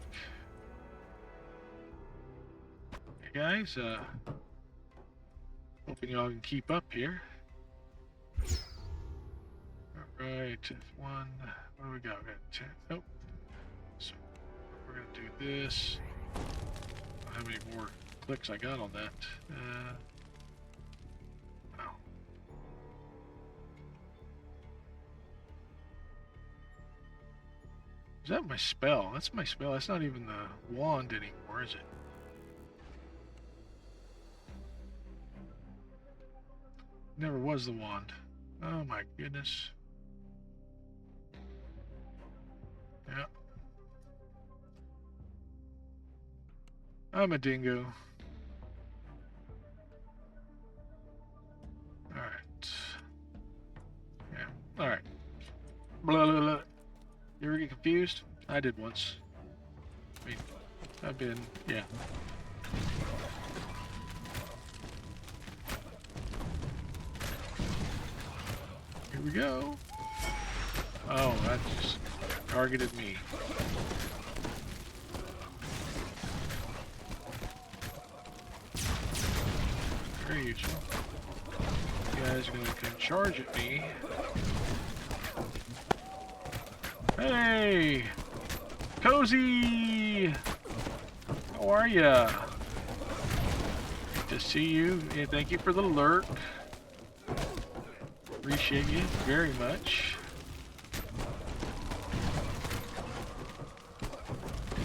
Hey guys, hoping y'all can keep up here. Alright, one. What do we got? We got 10. Nope. So we're gonna do this. I don't know how many more clicks I got on that. Oh. Is that my spell? That's my spell. That's not even the wand anymore, is it? Never was the wand. Oh my goodness. Yeah. I'm a dingo. Alright. Yeah. Alright. Blah, blah, blah. You ever get confused? I did once. I mean, I've been, yeah. Here we go. Oh, that just targeted me. Very useful. You guys are gonna come charge at me. Hey! Cozy! How are ya? Good to see you. Yeah, thank you for the alert. Appreciate you very much.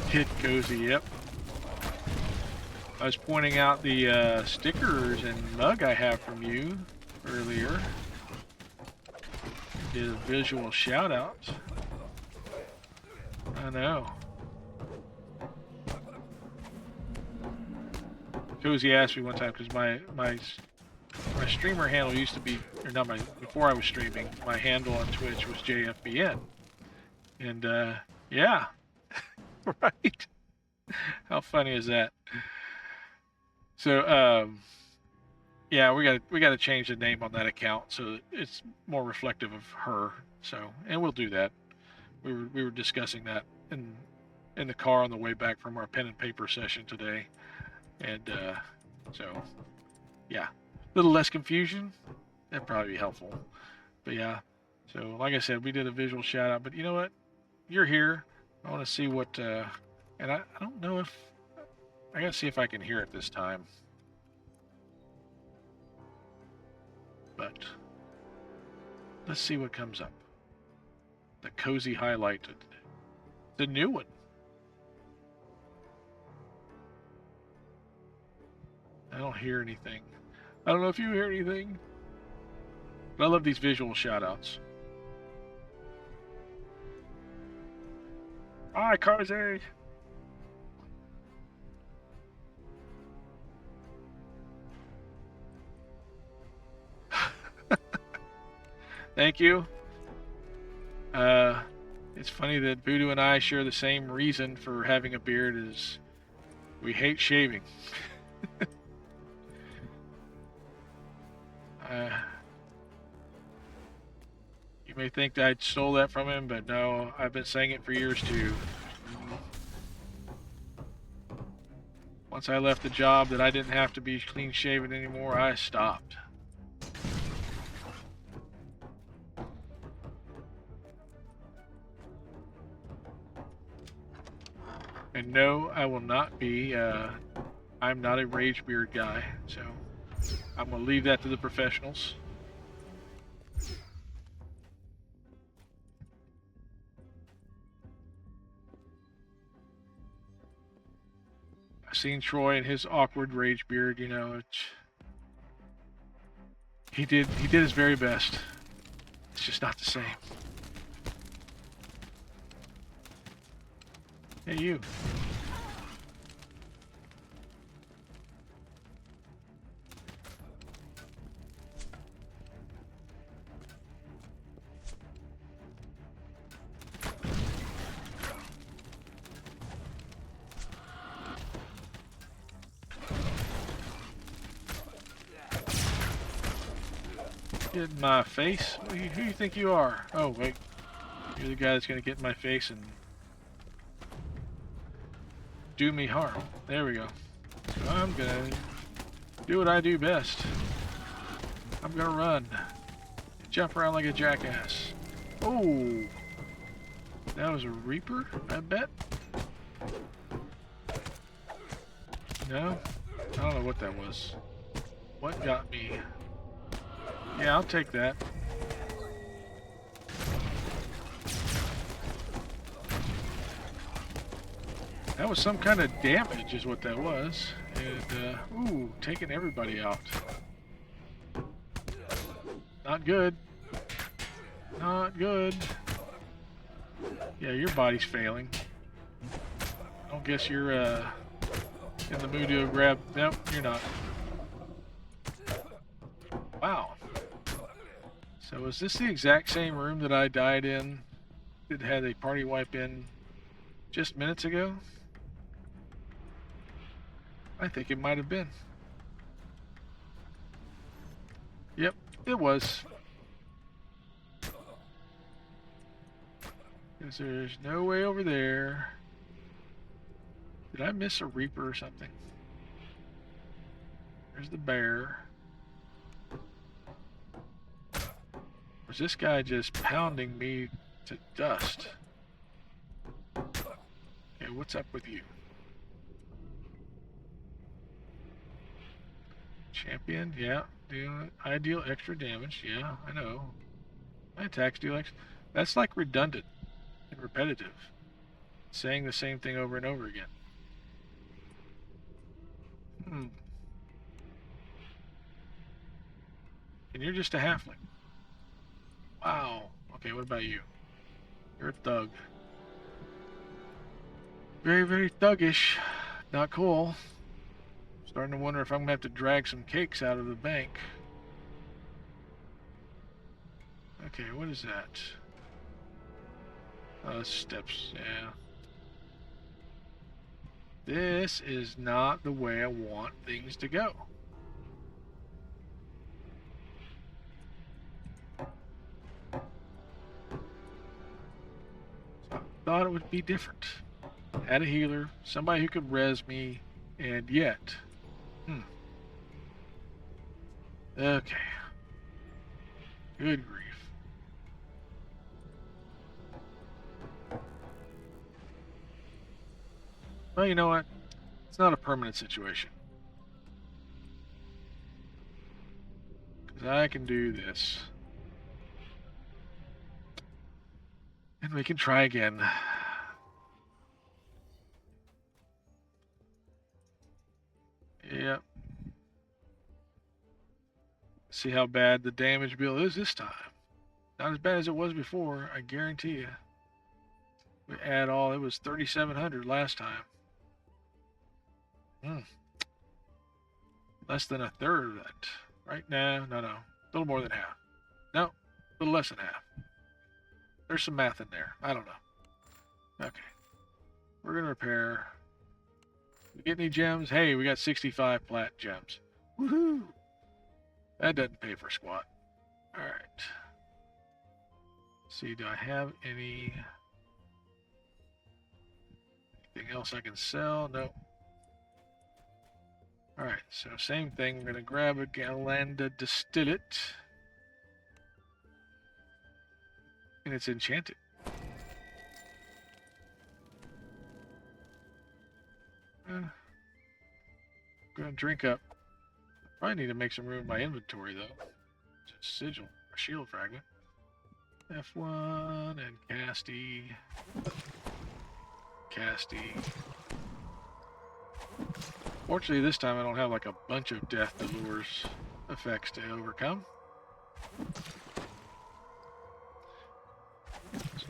Hit Cozy, yep. I was pointing out the stickers and mug I have from you earlier. Did a visual shout out. I know. Cozy asked me one time because my streamer handle used to be, or not my, before I was streaming, my handle on Twitch was JFBN. And yeah, right. How funny is that? So yeah, we got to change the name on that account so it's more reflective of her. So, and we'll do that. We were discussing that in the car on the way back from our pen and paper session today, and so yeah, a little less confusion. That'd probably be helpful. But yeah, so like I said, we did a visual shout out. But you know what? You're here. I want to see what, and I don't know if I gotta see if I can hear it this time. But let's see what comes up. The Cozy highlighted. The new one. I don't hear anything. I don't know if you hear anything. But I love these visual shoutouts. Hi, Cozy. Thank you. It's funny that Voodoo and I share the same reason for having a beard is we hate shaving. You may think that I stole that from him, but no, I've been saying it for years too. Once I left the job that I didn't have to be clean shaven anymore, I stopped. And no, I will not be, I'm not a rage beard guy, so I'm going to leave that to the professionals. I've seen Troy and his awkward rage beard, you know, he did his very best. just not the same. Hey, you. Get in my face? Who do you think you are? Oh, wait. You're the guy that's going to get in my face and do me harm. There we go. So I'm going to do what I do best. I'm going to run. Jump around like a jackass. Oh! That was a Reaper, I bet? No? I don't know what that was. What got me? Yeah, I'll take that. That was some kind of damage is what that was. And, ooh, taking everybody out. Not good. Not good. Yeah, your body's failing. I don't guess you're, in the mood to grab... Nope, you're not. Wow. So is this the exact same room that I died in? That had a party wipe in just minutes ago? I think it might have been. Yep, it was. Because there's no way over there. Did I miss a Reaper or something? There's the bear. Was this guy just pounding me to dust? Okay, what's up with you? Champion, yeah. I deal extra damage, yeah, I know. My attacks deal extra. That's like redundant and repetitive. Saying the same thing over and over again. And you're just a halfling. Wow. Okay, what about you? You're a thug. Very, very thuggish. Not cool. Starting to wonder if I'm going to have to drag some cakes out of the bank. Okay, what is that? Steps, yeah. This is not the way I want things to go. So I thought it would be different. Had a healer, somebody who could res me, and yet... Okay. Good grief. Well, you know what? It's not a permanent situation. Because I can do this. And we can try again. Yep. See how bad the damage bill is this time. Not as bad as it was before, I guarantee you. We add all, it was 3,700 last time. Less than a third of that. Right now, no. A little more than half. No, a little less than half. There's some math in there. I don't know. Okay. We're going to repair. We get any gems? Hey, we got 65 plat gems. Woohoo! That doesn't pay for squat. Alright. See, do I have anything else I can sell? Nope. Alright, so same thing. We're going to grab a Galanda Distillet. And it's enchanted. I'm going to drink up. Probably need to make some room in my inventory, though. Just sigil, or shield fragment. F1 and Casty. Fortunately, this time I don't have like a bunch of Death Allures effects to overcome.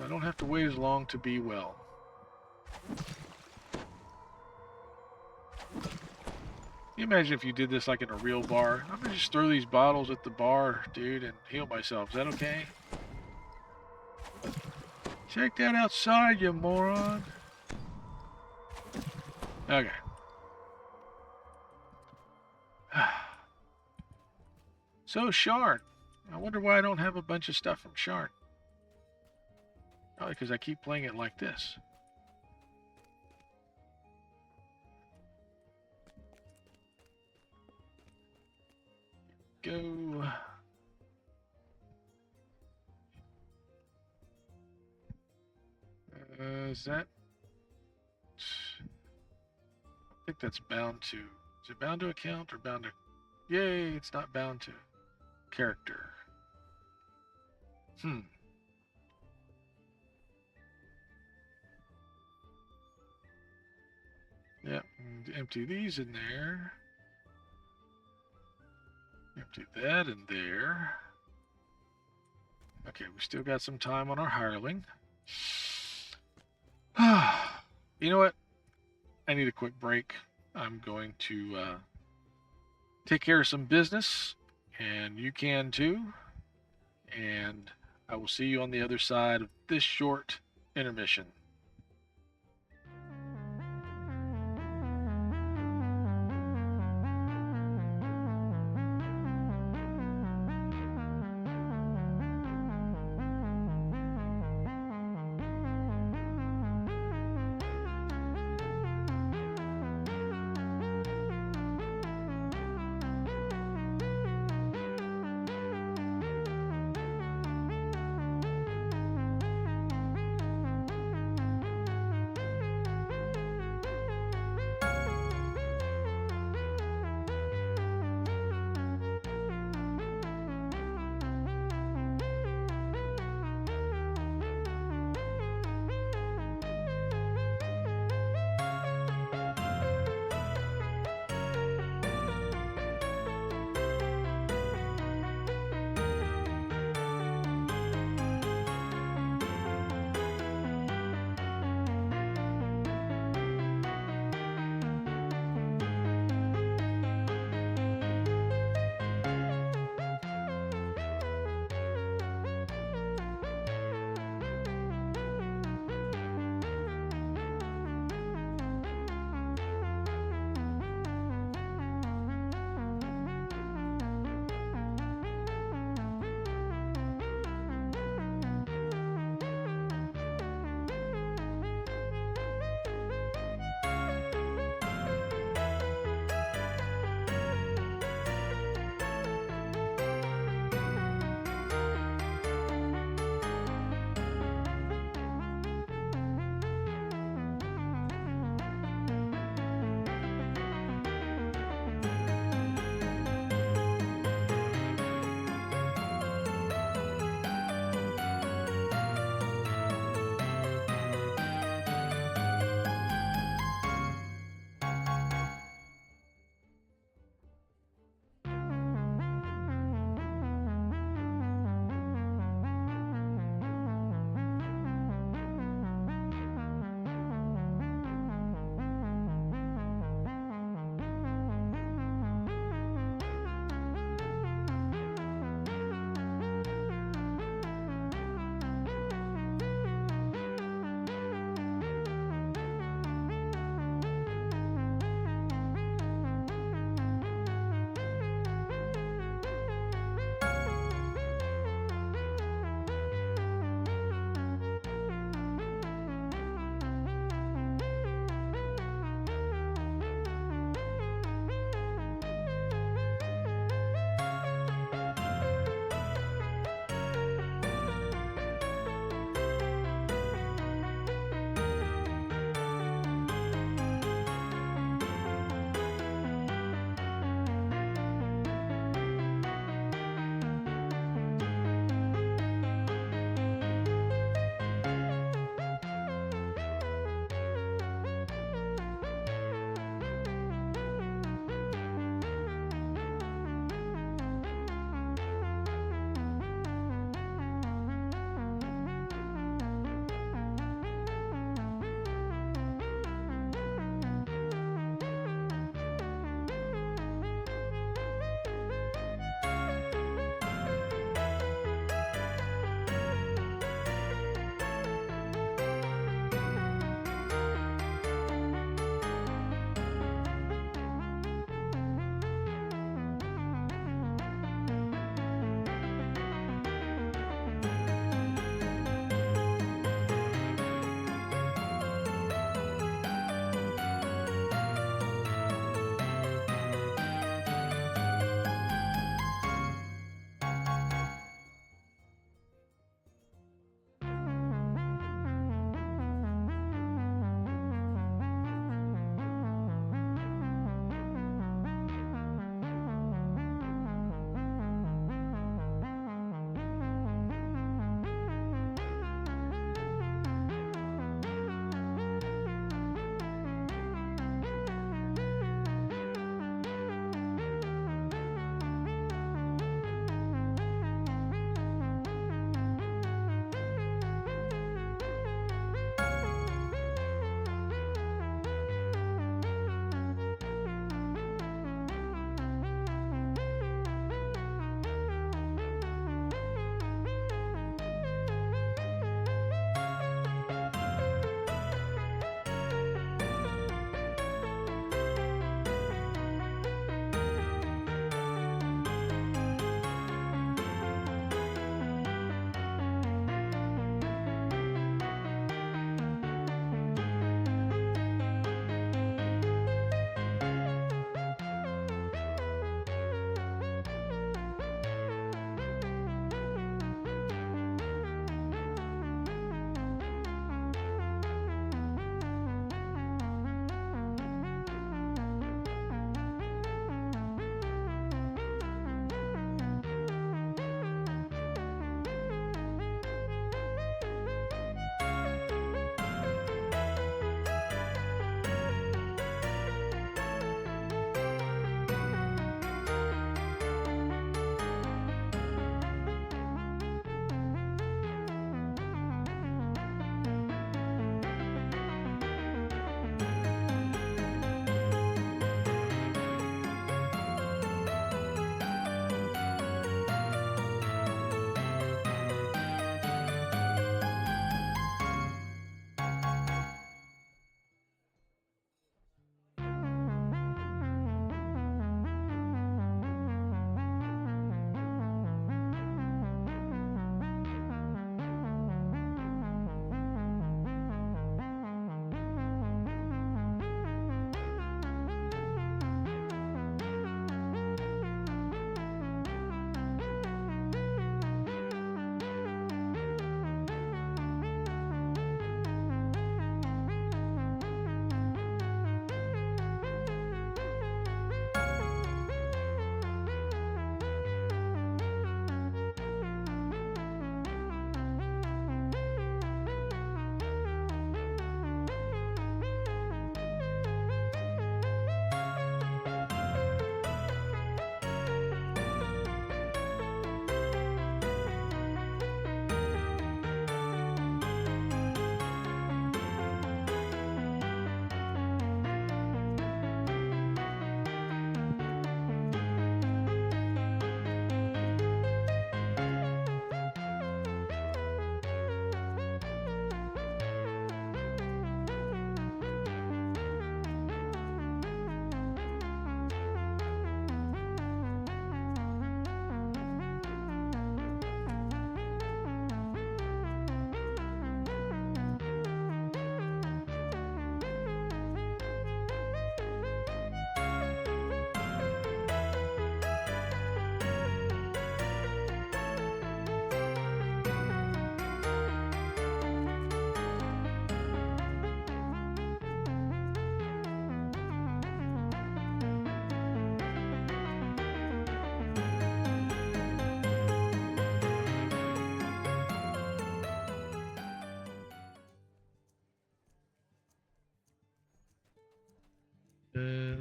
So I don't have to wait as long to be well. Can you imagine if you did this like in a real bar? I'm gonna just throw these bottles at the bar, dude, and heal myself. Is that okay? Check that outside, you moron. Okay. So, Sharn. I wonder why I don't have a bunch of stuff from Sharn. Probably because I keep playing it like this. Go. Is that? I think that's bound to. Is it bound to account or bound to? Yay! It's not bound to character. Yep. Empty these in there. Empty that in there. Okay, we still got some time on our hireling. You know what? I need a quick break. I'm going to take care of some business, and you can too. And I will see you on the other side of this short intermission.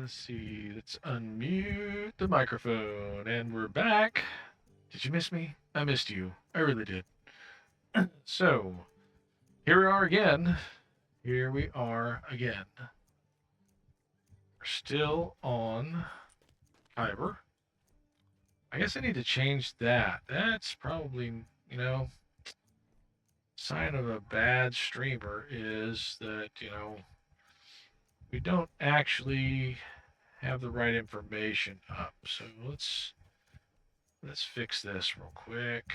let's see. Let's unmute the microphone, and we're back. Did you miss me? I missed you. I really did. So, here we are again. Here we are again. We're still on Khyber. I guess I need to change that. That's probably, you know, sign of a bad streamer is that, we don't actually have the right information up. So let's fix this real quick.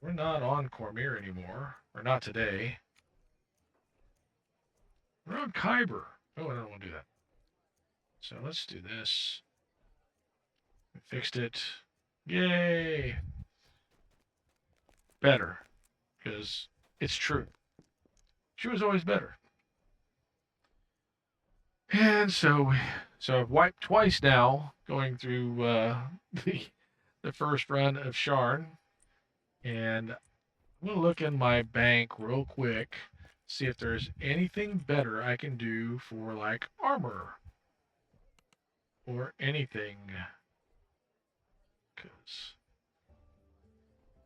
We're not on Cormier anymore, or not today. We're on Khyber. Oh, I don't want to do that. So let's do this. We fixed it. Yay! Better, because it's true. True is always better. And so I've wiped twice now, going through the first run of Sharn, and I'm gonna look in my bank real quick, see if there's anything better I can do for like armor or anything. Because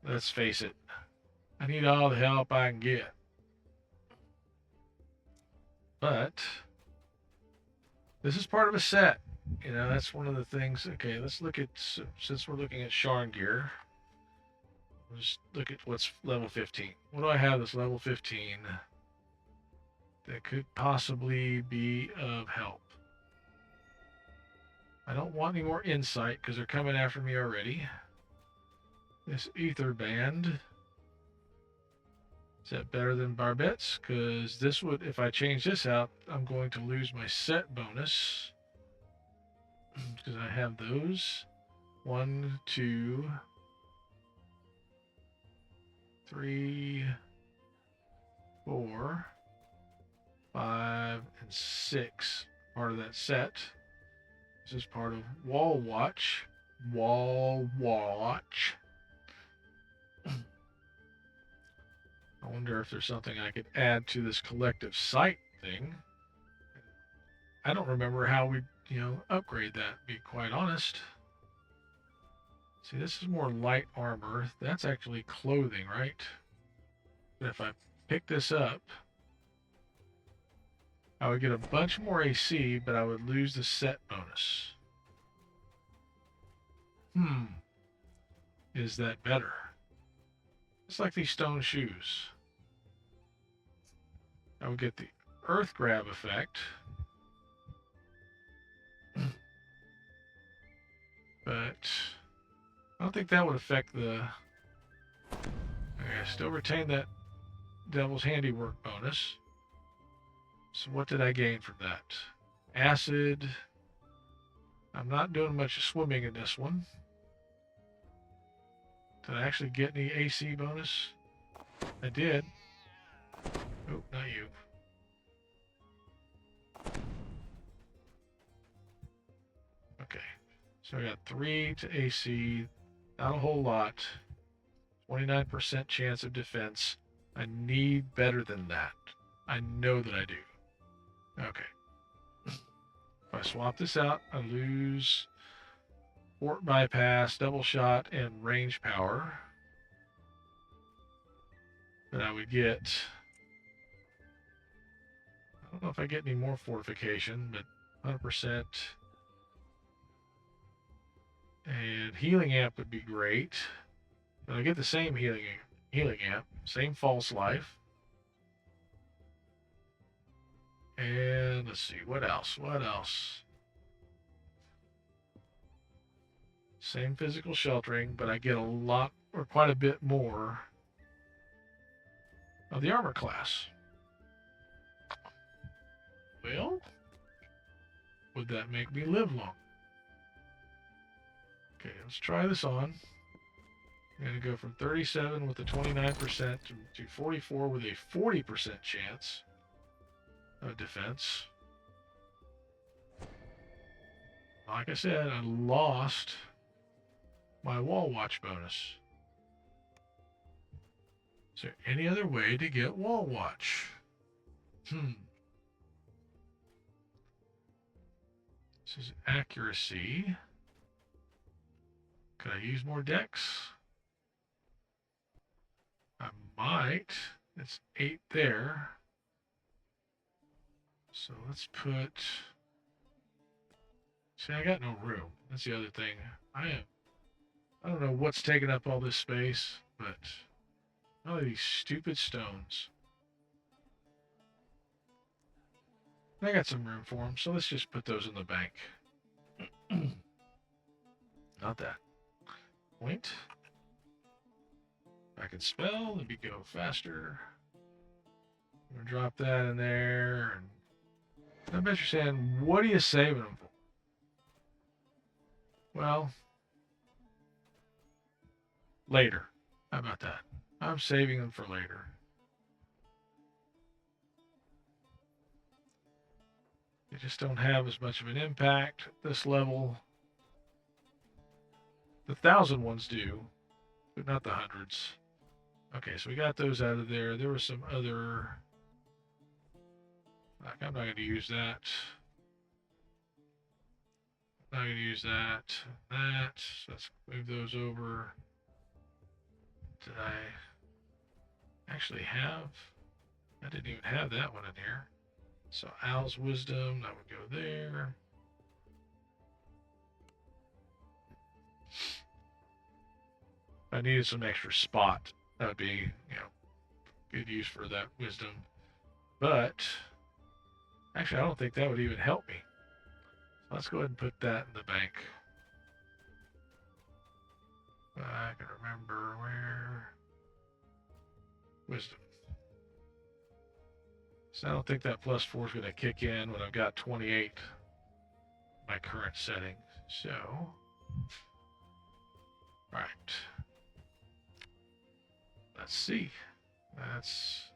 let's face it, I need all the help I can get. But this is part of a set. That's one of the things. Okay, let's look at, since we're looking at Sharn gear, let's look at what's level 15. What do I have that's level 15 that could possibly be of help? I don't want any more insight because they're coming after me already. This ether band. Is that better than Barbet's? Because this would, if I change this out, I'm going to lose my set bonus. Because I have those. 1, 2, 3, 4, 5, and 6. Part of that set. This is part of Wall Watch. Wall Watch. I wonder if there's something I could add to this collective sight thing. I don't remember how we, upgrade that, to be quite honest. See, this is more light armor. That's actually clothing, right? But if I pick this up, I would get a bunch more AC, but I would lose the set bonus. Is that better? It's like these stone shoes. I would get the earth grab effect. But I don't think that would affect the... Okay, I still retain that Devil's Handiwork bonus. So what did I gain from that? Acid. I'm not doing much swimming in this one. Did I actually get any AC bonus? I did. Oh, not you. Okay. So I got 3 to AC. Not a whole lot. 29% chance of defense. I need better than that. I know that I do. Okay. If I swap this out, I lose port bypass, double shot, and range power. But I would get... I don't know if I get any more fortification, but 100%. And healing amp would be great. But I get the same healing amp, same false life. And let's see, what else? Same physical sheltering, but I get a lot, or quite a bit more of the armor class. Well, would that make me live long? Okay, let's try this on. I'm going to go from 37 with a 29% to 44 with a 40% chance of defense. Like I said, I lost my Wall Watch bonus. Is there any other way to get Wall Watch? This is accuracy. Could I use more decks? I might. It's 8 there. So let's put... See, I got no room. That's the other thing. I don't know what's taking up all this space, but all these stupid stones. I got some room for them, so let's just put those in the bank. Not that. Point. I can spell, let me go faster. I'm gonna drop that in there. And I bet you're saying, what are you saving them for? Well, later. How about that? I'm saving them for later. They just don't have as much of an impact at this level. The 1,000 ones do, but not the hundreds. Okay, so we got those out of there. There were some other... Like, I'm not going to use that. I'm not going to use that. That. So let's move those over. Did I actually have... I didn't even have that one in here. So Owl's Wisdom, that would go there. If I needed some extra spot, that would be, good use for that wisdom. But actually, I don't think that would even help me. So let's go ahead and put that in the bank. I can remember where. Wisdom. So I don't think that +4 is going to kick in when I've got 28 my current setting. So, right. Let's see. That's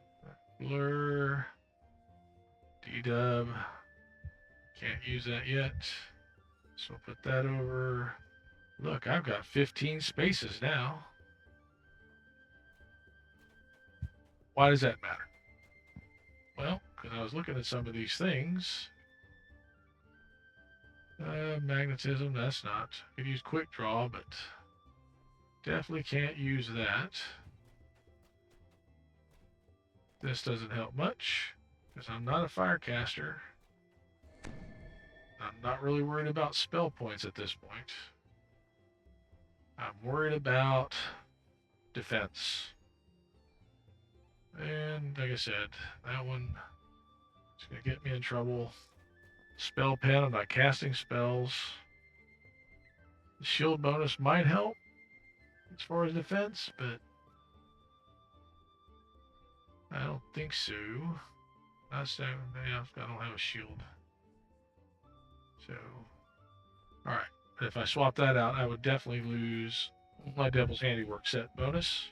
blur. D-dub. Can't use that yet. So I'll put that over. Look, I've got 15 spaces now. Why does that matter? Well, because I was looking at some of these things. Magnetism, that's not. I could use quick draw, but definitely can't use that. This doesn't help much because I'm not a firecaster. I'm not really worried about spell points at this point. I'm worried about defense. And like I said, that one is going to get me in trouble. Spell pen, I'm not casting spells. The shield bonus might help as far as defense, but I don't think so. I don't have a shield. So, alright. But if I swap that out, I would definitely lose my Devil's Handiwork set bonus.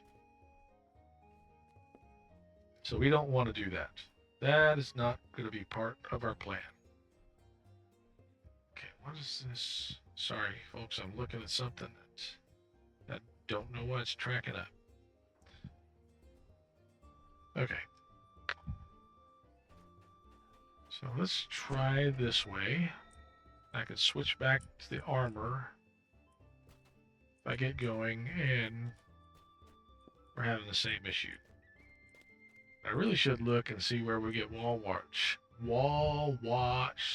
So we don't want to do that. That is not going to be part of our plan. Okay, what is this? Sorry, folks, I'm looking at something that I don't know why it's tracking up. Okay. So let's try this way. I can switch back to the armor if I get going, and we're having the same issue. I really should look and see where we get wall watch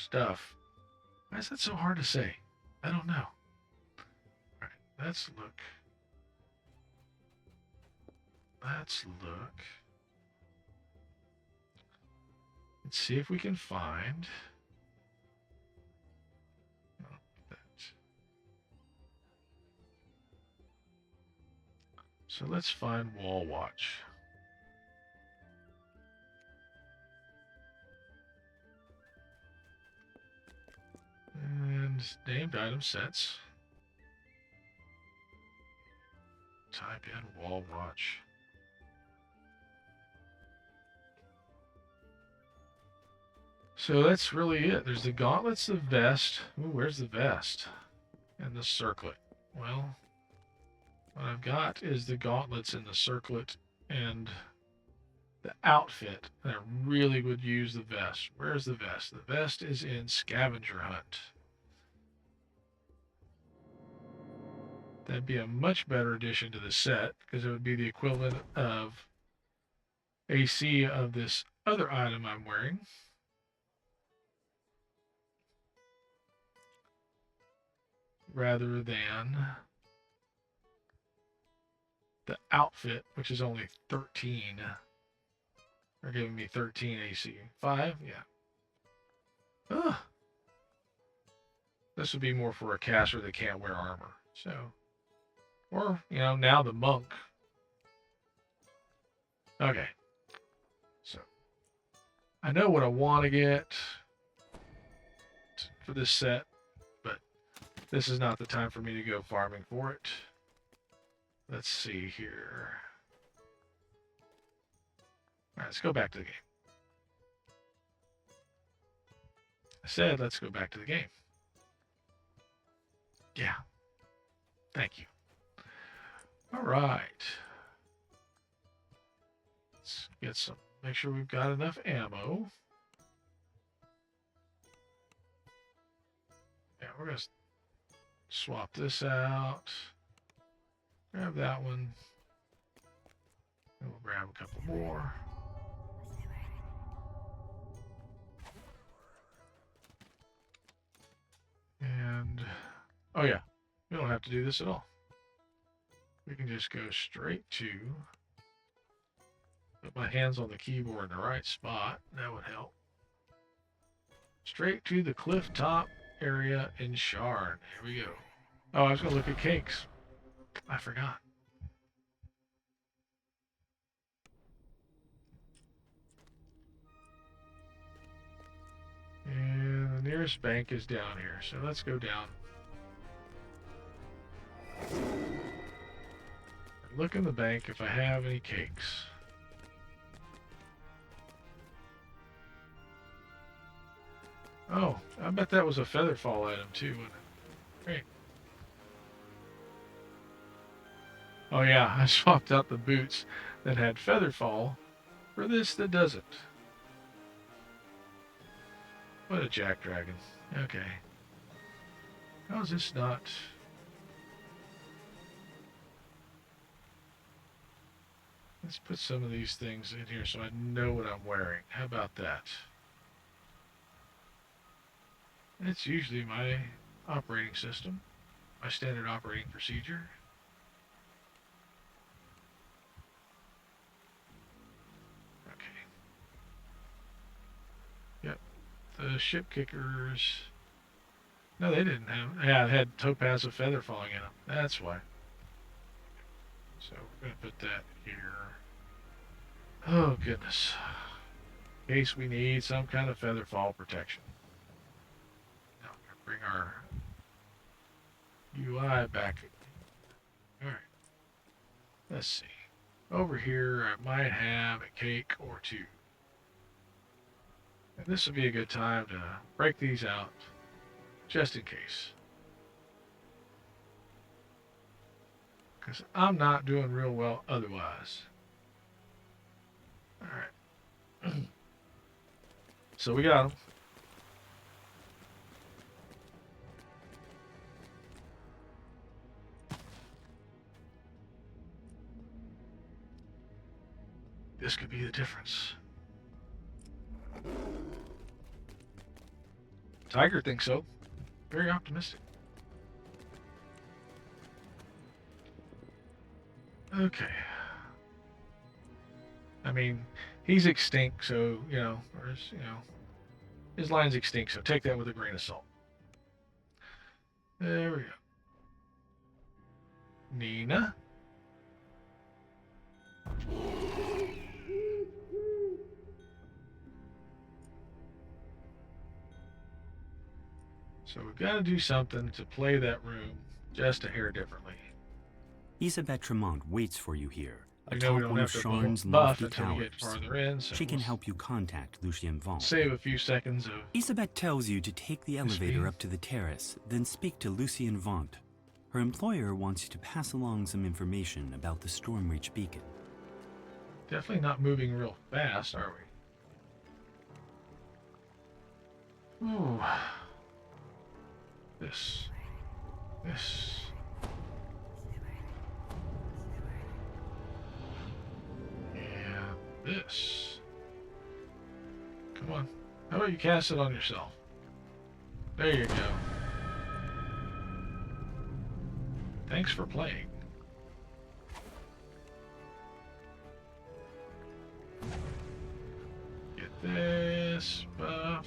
stuff. Why is that so hard to say? I don't know. Alright, let's look. Let's see if we can find that. So let's find wall watch. And named item sets. Type in wall watch. So that's really it. There's the gauntlets, the vest. Ooh, where's the vest? And the circlet. Well, what I've got is the gauntlets and the circlet and the outfit. And I really would use the vest. Where's the vest? The vest is in Scavenger Hunt. That'd be a much better addition to the set because it would be the equivalent of AC of this other item I'm wearing. Rather than the outfit, which is only 13. They're giving me 13 AC. 5? Yeah. Ugh. This would be more for a caster that can't wear armor. So, or, you know, now the monk. Okay. So, I know what I want to get for this set, but this is not the time for me to go farming for it. Let's see here. All right, let's go back to the game. I said let's go back to the game. Yeah. Thank you. All right. Let's get some, make sure we've got enough ammo. Yeah, we're going to swap this out. Grab that one. And we'll grab a couple more. And, oh yeah, we don't have to do this at all. We can just go straight to, put my hands on the keyboard in the right spot. That would help. Straight to the cliff top area in Sharn. Here we go. Oh, I was going to look at cakes. I forgot. And the nearest bank is down here, so let's go down. Look in the bank if I have any cakes. Oh, I bet that was a featherfall item too, wasn't it? Great. Oh yeah, I swapped out the boots that had featherfall for this that doesn't. What a JackDrag0n. Okay. How is this not... Let's put some of these things in here so I know what I'm wearing. How about that? It's usually my operating system, my standard operating procedure. Okay. Yep. The ship kickers. No, they didn't have. Yeah, it had topaz of feather falling in them. That's why. So we're going to put that here. Oh, goodness. In case we need some kind of feather fall protection. Now we're going to bring our UI back. Alright. Let's see. Over here, I might have a cake or two. And this would be a good time to break these out, just in case. Because I'm not doing real well otherwise. Alright. So we got them. This could be the difference. Tiger thinks so. Very optimistic. Okay. I mean, he's extinct, so, you know, or his, you know, his line's extinct, so take that with a grain of salt. There we go. Nina. So we've got to do something to play that room just a hair differently. JackDrag0n waits for you here, I know we atop don't one of have to Sharn's buff lofty until we towers. get farther in, so She can we'll help you contact Lucien Vaughn. save a few seconds of... Isabet tells you to take the elevator up to the terrace, then speak to Lucien Vaughn. Her employer wants you to pass along some information about the Stormreach beacon. Definitely not moving real fast, are we? Ooh. This. about you cast it on yourself? There you go. Thanks for playing. Get this buff.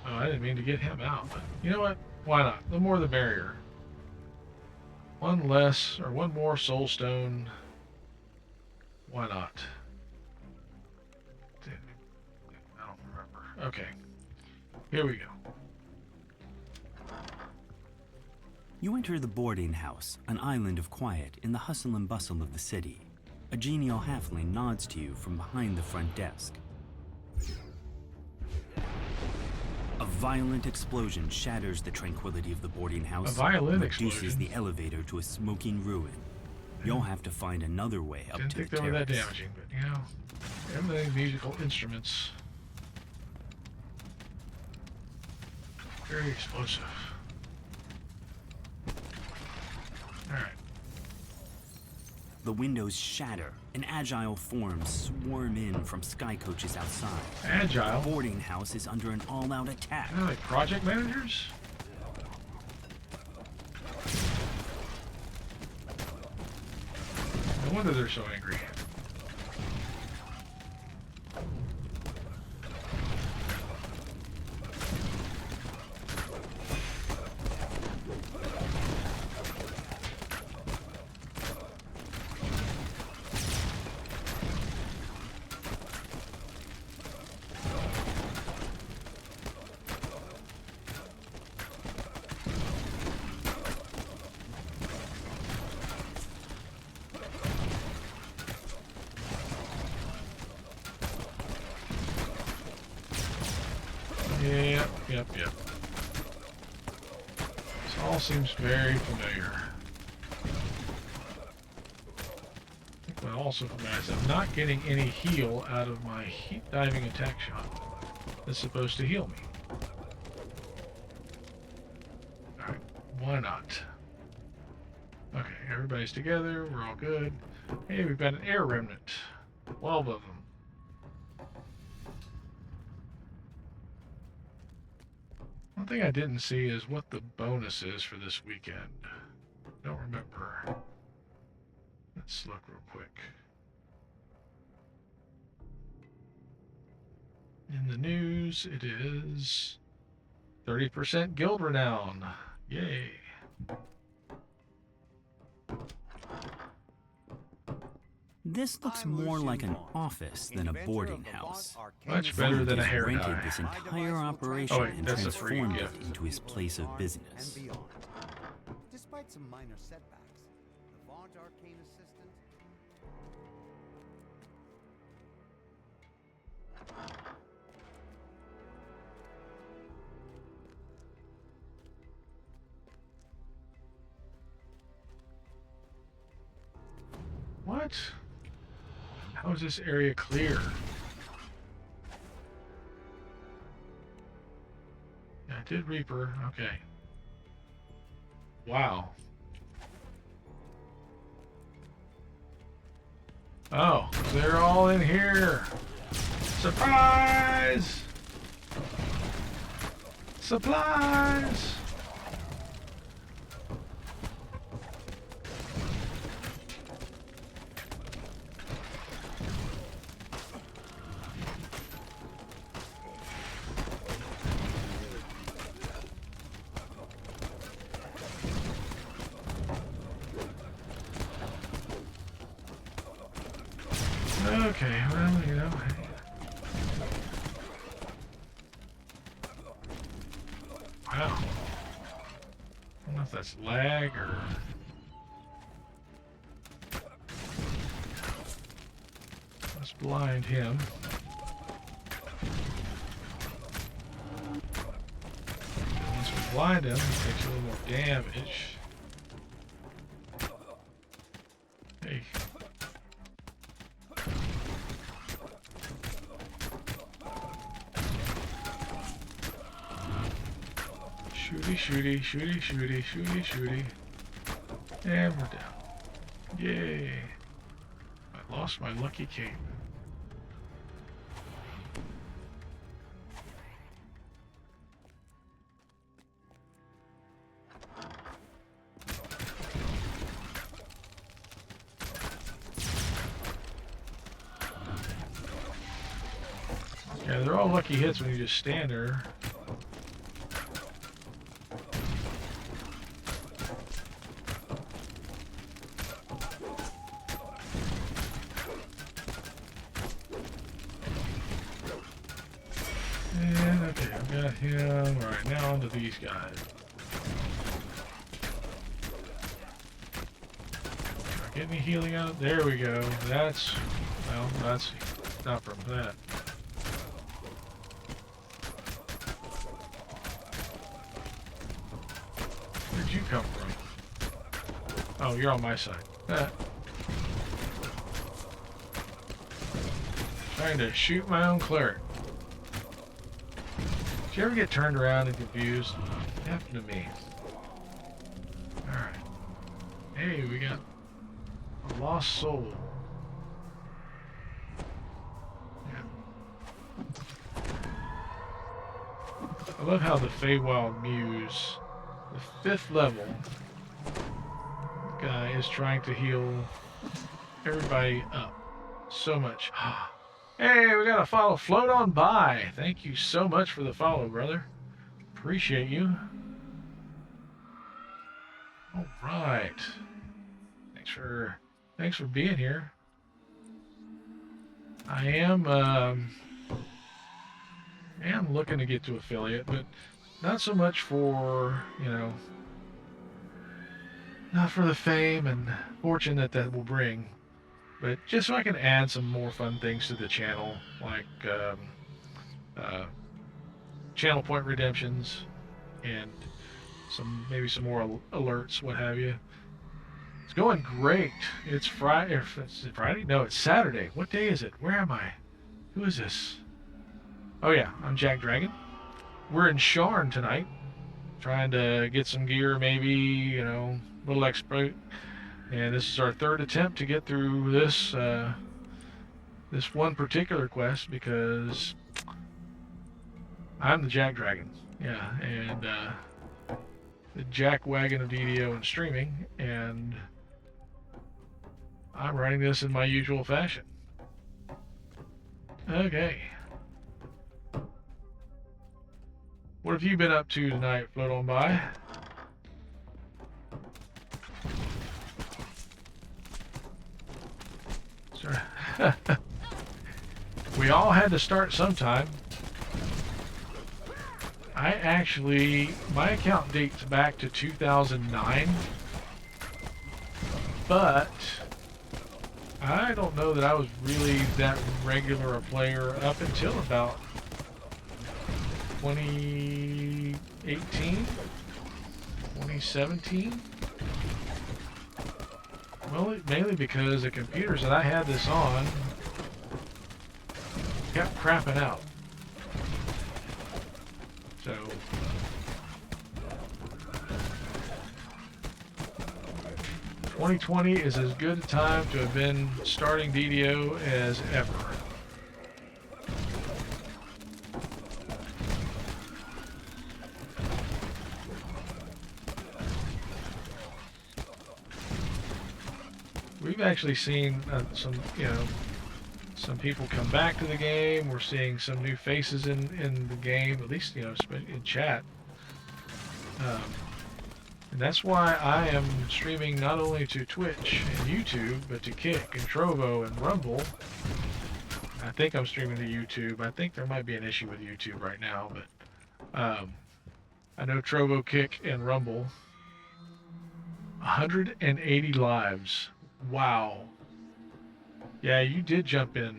Oh, I didn't mean to get him out, but you know what? Why not? The more the merrier. One less, or one more soul stone. Why not? I don't remember. Okay. Here we go. You enter the boarding house, an island of quiet in the hustle and bustle of the city. A genial halfling nods to you from behind the front desk. A violent explosion shatters the tranquility of the boarding house. A violent and reduces explosion? the elevator to a smoking ruin. You'll have to find another way up Didn't to think the they were that terrace. damaging, but you know, everything musical instruments. Very explosive. Alright. The windows shatter, and agile forms swarm in from sky coaches outside. Agile? The boarding house is under an all-out attack. Are they like project managers? No wonder they're so angry. Yep. This all seems very familiar. I think what also familiar is I'm not getting any heal out of my heat diving attack shot that's supposed to heal me. Alright, why not? Okay, everybody's together, we're all good. Hey, we've got an air remnant. 12 of them. One thing I didn't see is what the bonus is for this weekend. Don't remember. Let's look real quick. In the news, it is 30% guild renown. Yay. This looks more like an office than a boarding house. Much better than a Vaunt has hair rented dye. this entire operation Oh, wait, and that's a free transformed it gift. into his place of business. And beyond. Despite some minor setbacks, the Vaunt Arcane Assistant. What? How is this area clear? Yeah, I did Reaper. Okay. Wow. Oh, they're all in here. Surprise! Supplies! Okay, well, you know. Wow. I don't know if that's lag or... Let's blind him. Once we blind him, he takes a little more damage. Hey. Shooty, shooty, shooty, shooty, shooty, shooty. And we're down. Yay. I lost my lucky cape. they're all lucky hits when you just stand there. And okay, I got him. Alright, now onto these guys. Get any healing out? There we go. That's, well, that's not from that. Where'd you come from? Oh, you're on my side. Trying to shoot my own cleric. Did you ever get turned around and confused? It happened to me. Alright. Hey, we got a lost soul. Yeah. I love how the Feywild Muse, the 5th level guy, is trying to heal everybody up so much. Hey, we got a follow. Float on by. Thank you so much for the follow, brother. Appreciate you. All right. Thanks for being here. I am looking to get to affiliate, but not so much for, you know, not for the fame and fortune that will bring, but just so I can add some more fun things to the channel, like channel point redemptions and maybe some more alerts, what have you. It's going great. It's Friday. It's Friday? No, it's Saturday. What day is it? Where am I? Who is this? Oh yeah, I'm JackDrag0n. We're in Sharn tonight, trying to get some gear, maybe, you know, a little exploit. And this is our 3rd attempt to get through this this one particular quest, because I'm the JackDrag0n. Yeah, and the Jack Wagon of DDO and streaming, and I'm running this in my usual fashion. Okay. What have you been up to tonight, Float on by? Sorry. We all had to start sometime. My account dates back to 2009, but I don't know that I was really that regular a player up until about 2018, 2017. Well, mainly because the computers that I had this on kept crapping out. So 2020 is as good a time to have been starting DDO as ever. We've actually seen some people come back to the game. We're seeing some new faces in the game, at least, in chat. And that's why I am streaming not only to Twitch and YouTube, but to Kick and Trovo and Rumble. I think I'm streaming to YouTube. I think there might be an issue with YouTube right now, but I know Trovo, Kick, and Rumble. 180 lives. Wow. Yeah, you did jump in.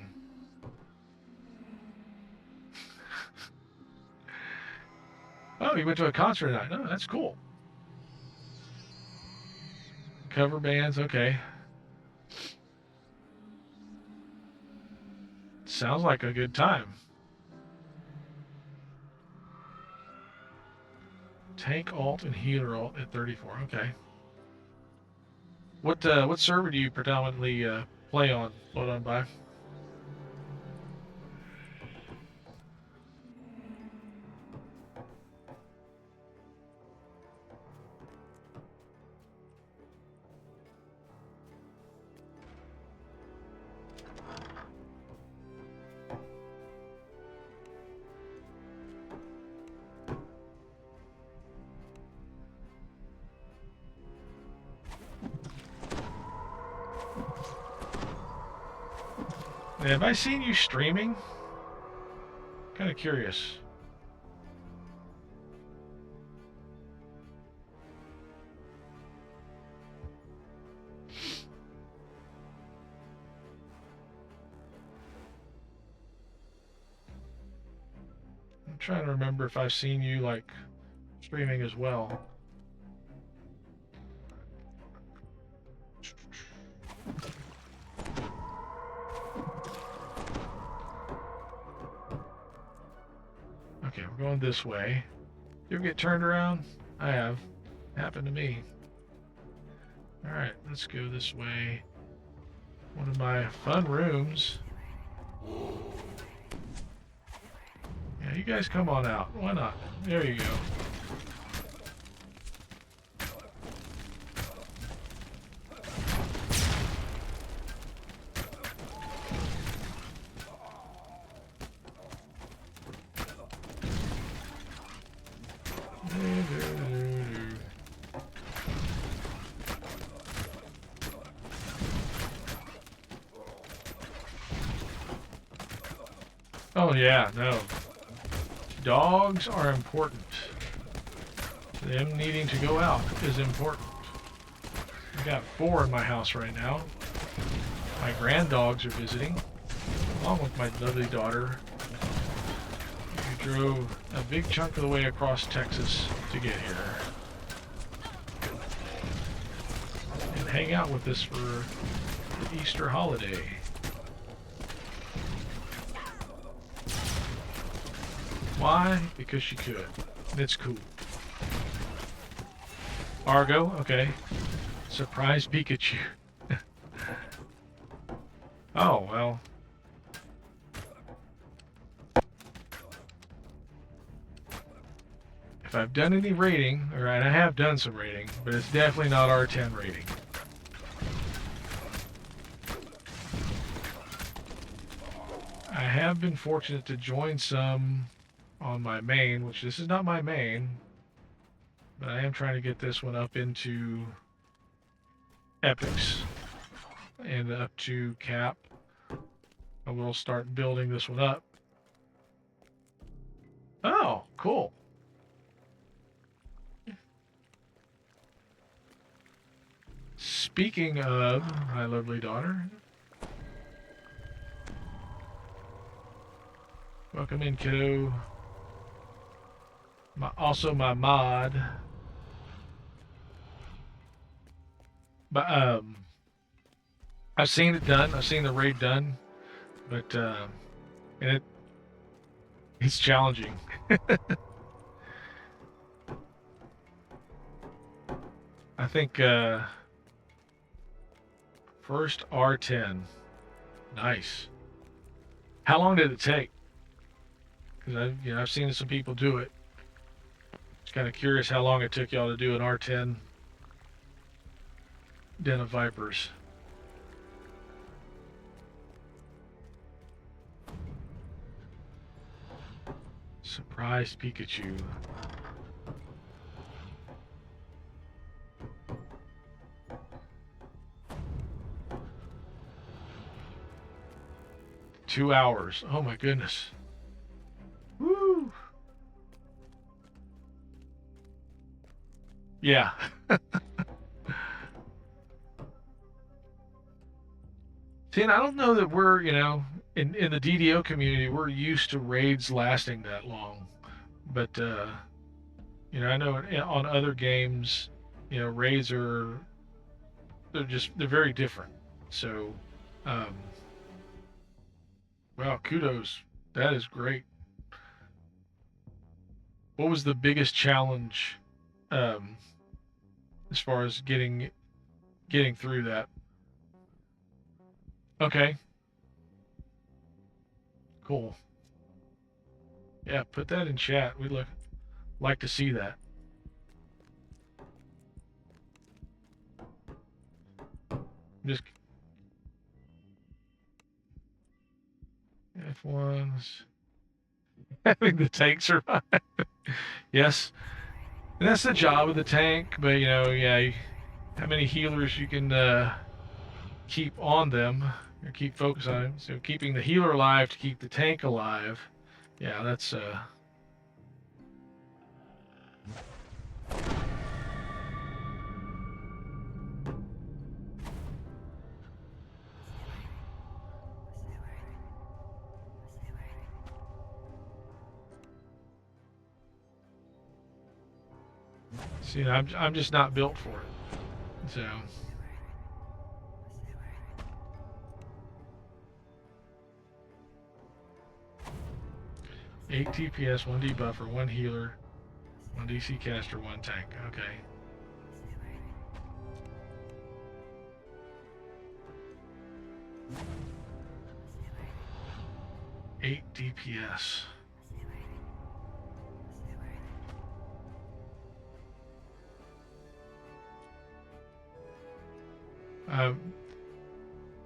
Oh, you went to a concert tonight. Oh, that's cool. Cover bands, okay. Sounds like a good time. Tank alt and healer alt at 34. Okay. What server do you predominantly play on? Float on by. Have I seen you streaming? Kind of curious. I'm trying to remember if I've seen you like streaming as well. Okay, we're going this way. You ever get turned around? I have. Happened to me. Alright, let's go this way. One of my fun rooms. Yeah, you guys come on out. Why not? There you go. Oh yeah, no. Dogs are important. Them needing to go out is important. I've got 4 in my house right now. My grand dogs are visiting, along with my lovely daughter, who drove a big chunk of the way across Texas to get here. And hang out with us for the Easter holiday. Why? Because she could. It's cool. Argo, okay. Surprise Pikachu. Oh, well. If I've done any raiding, or I have done some raiding, but it's definitely not R10 raiding. I have been fortunate to join some on my main, which this is not my main, but I am trying to get this one up into epics and up to cap. I will start building this one up. Oh, cool. Speaking of my lovely daughter, welcome in, kiddo. Also my mod. But I've seen it done. I've seen the raid done, but and it's challenging. I think first R10. Nice. How long did it take? Because I've seen some people do it. Just kind of curious how long it took y'all to do an R10 Den of Vipers. Surprise Pikachu. Two hours. Oh my goodness. Woo! Yeah. See, and I don't know that we're, in the DDO community, we're used to raids lasting that long. But, I know on other games, raids they're very different. So, wow, kudos. That is great. What was the biggest challenge as far as getting through that? Okay. Cool. Yeah, put that in chat. We'd like to see that. Just F1s. Having the tank survive. Yes. And that's the job of the tank, but yeah, how many healers you can keep on them Keep focus on it. So keeping the healer alive to keep the tank alive. Yeah, that's see, I'm just not built for it. So 8 TPS, 1 debuffer, 1 healer, 1 DC caster, 1 tank. Okay. Eight DPS.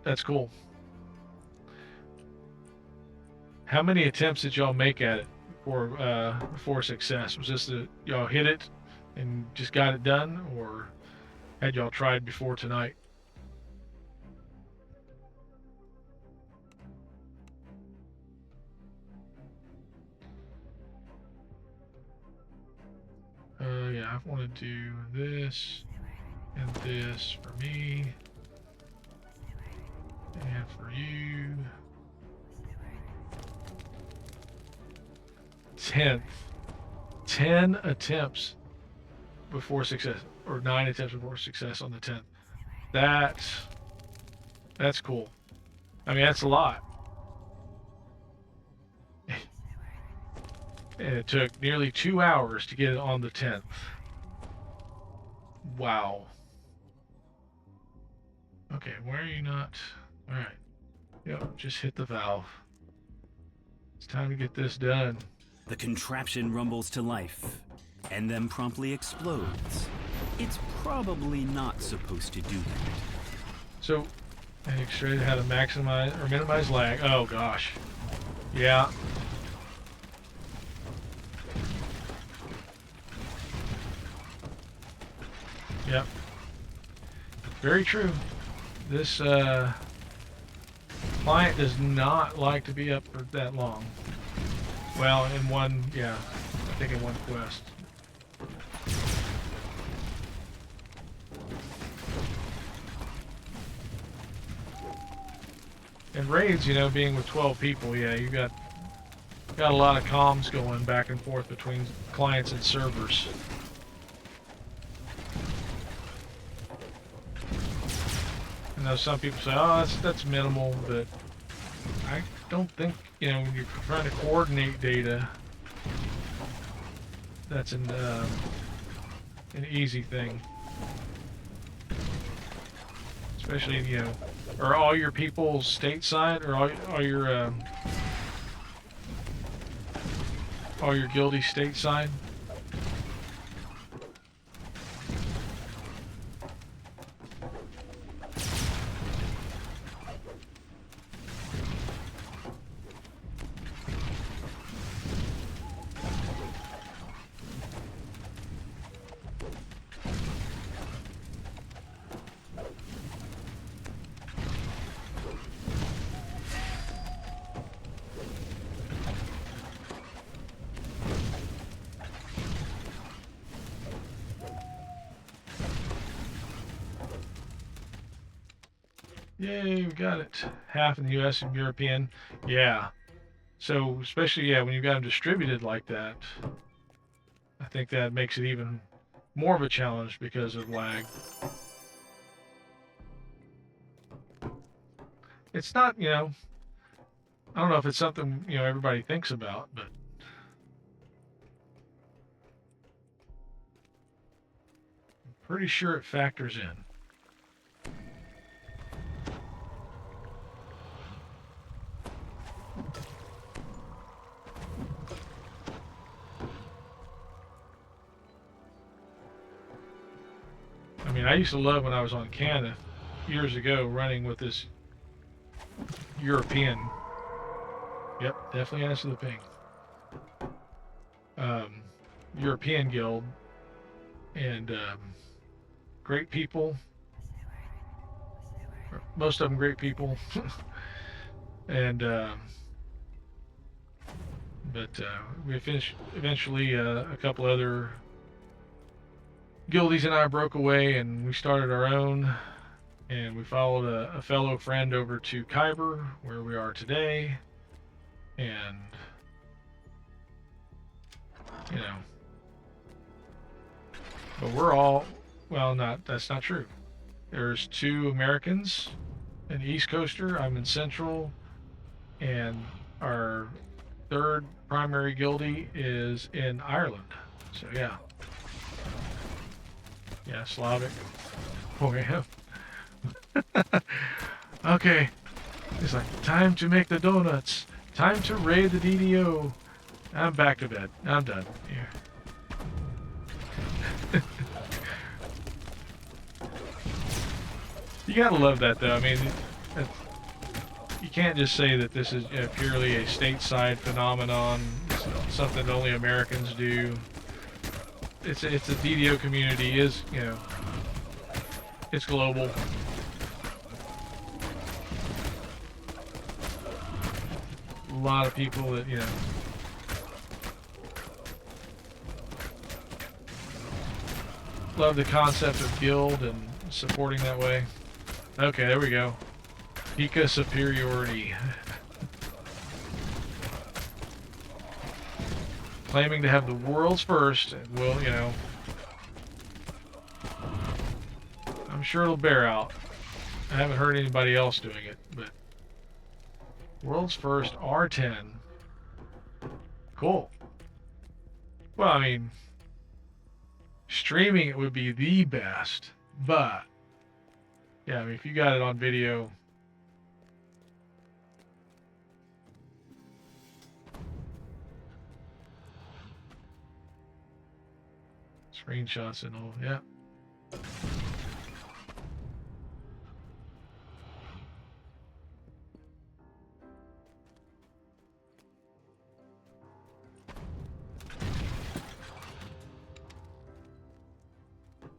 That's cool. How many attempts did y'all make at it before success? Was this y'all hit it and just got it done, or had y'all tried before tonight? Yeah, I want to do this and this for me and for you. 10th. 10 attempts before success, or 9 attempts before success on the 10th. That's cool. I mean, that's a lot. And it took nearly 2 hours to get it on the 10th. Wow. Okay, why are you not? All right. Yep, just hit the valve. It's time to get this done. The contraption rumbles to life, and then promptly explodes. It's probably not supposed to do that. So, I extracted how to maximize or minimize lag. Oh gosh. Yeah. Yep. Very true. This client does not like to be up for that long. Well, in one, yeah, I think in one quest. And raids, you know, being with 12 people, yeah, you got a lot of comms going back and forth between clients and servers. I know some people say, oh, that's minimal, but I don't think, you know, when you're trying to coordinate data, that's an easy thing. Especially, you know, are all your people stateside, or all your guildies stateside? Yay, we got it. Half in the US and European. Yeah. So, especially, yeah, when you've got them distributed like that, I think that makes it even more of a challenge because of lag. It's not, you know, I don't know if it's something, you know, everybody thinks about, but I'm pretty sure it factors in. I mean, I used to love when I was on Canada years ago running with this European. Yep, definitely answer the ping. European guild, and great people. most of them great people. And we eventually a couple other guildies and I broke away, and we started our own, and we followed a fellow friend over to Khyber, where we are today. And you know, but we're all, well, that's not true. There's 2 Americans, an East Coaster, I'm in Central, and our 3rd primary guildie is in Ireland. So yeah. Yeah, Slavic. Oh yeah. Okay. It's like, time to make the donuts. Time to raid the DDO. I'm back to bed. I'm done. Here. You gotta love that, though. I mean, you can't just say that this is purely a stateside phenomenon. It's something that only Americans do. It's the DDO community is, you know, it's global. A lot of people that, you know, love the concept of guild and supporting that way. Okay, there we go. Pika superiority. Claiming to have the world's first, and will, you know, I'm sure it'll bear out. I haven't heard anybody else doing it, but world's first R10. Cool. Well, I mean, streaming it would be the best, but yeah, I mean, if you got it on video, screenshots and all, yeah.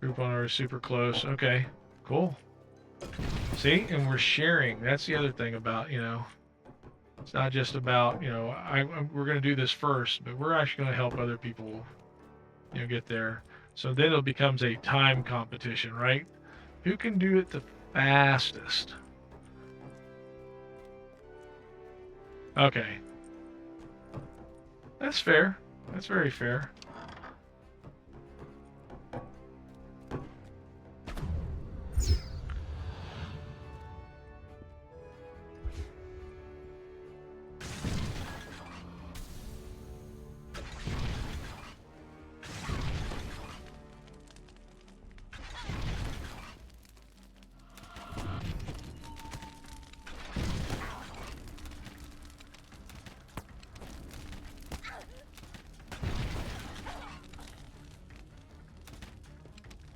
Group owner is super close. Okay, cool. See, and we're sharing. That's the other thing about, you know, it's not just about, you know, we're going to do this first, but we're actually going to help other people, you know, get there. So then it becomes a time competition, right? Who can do it the fastest? Okay. That's fair. That's very fair.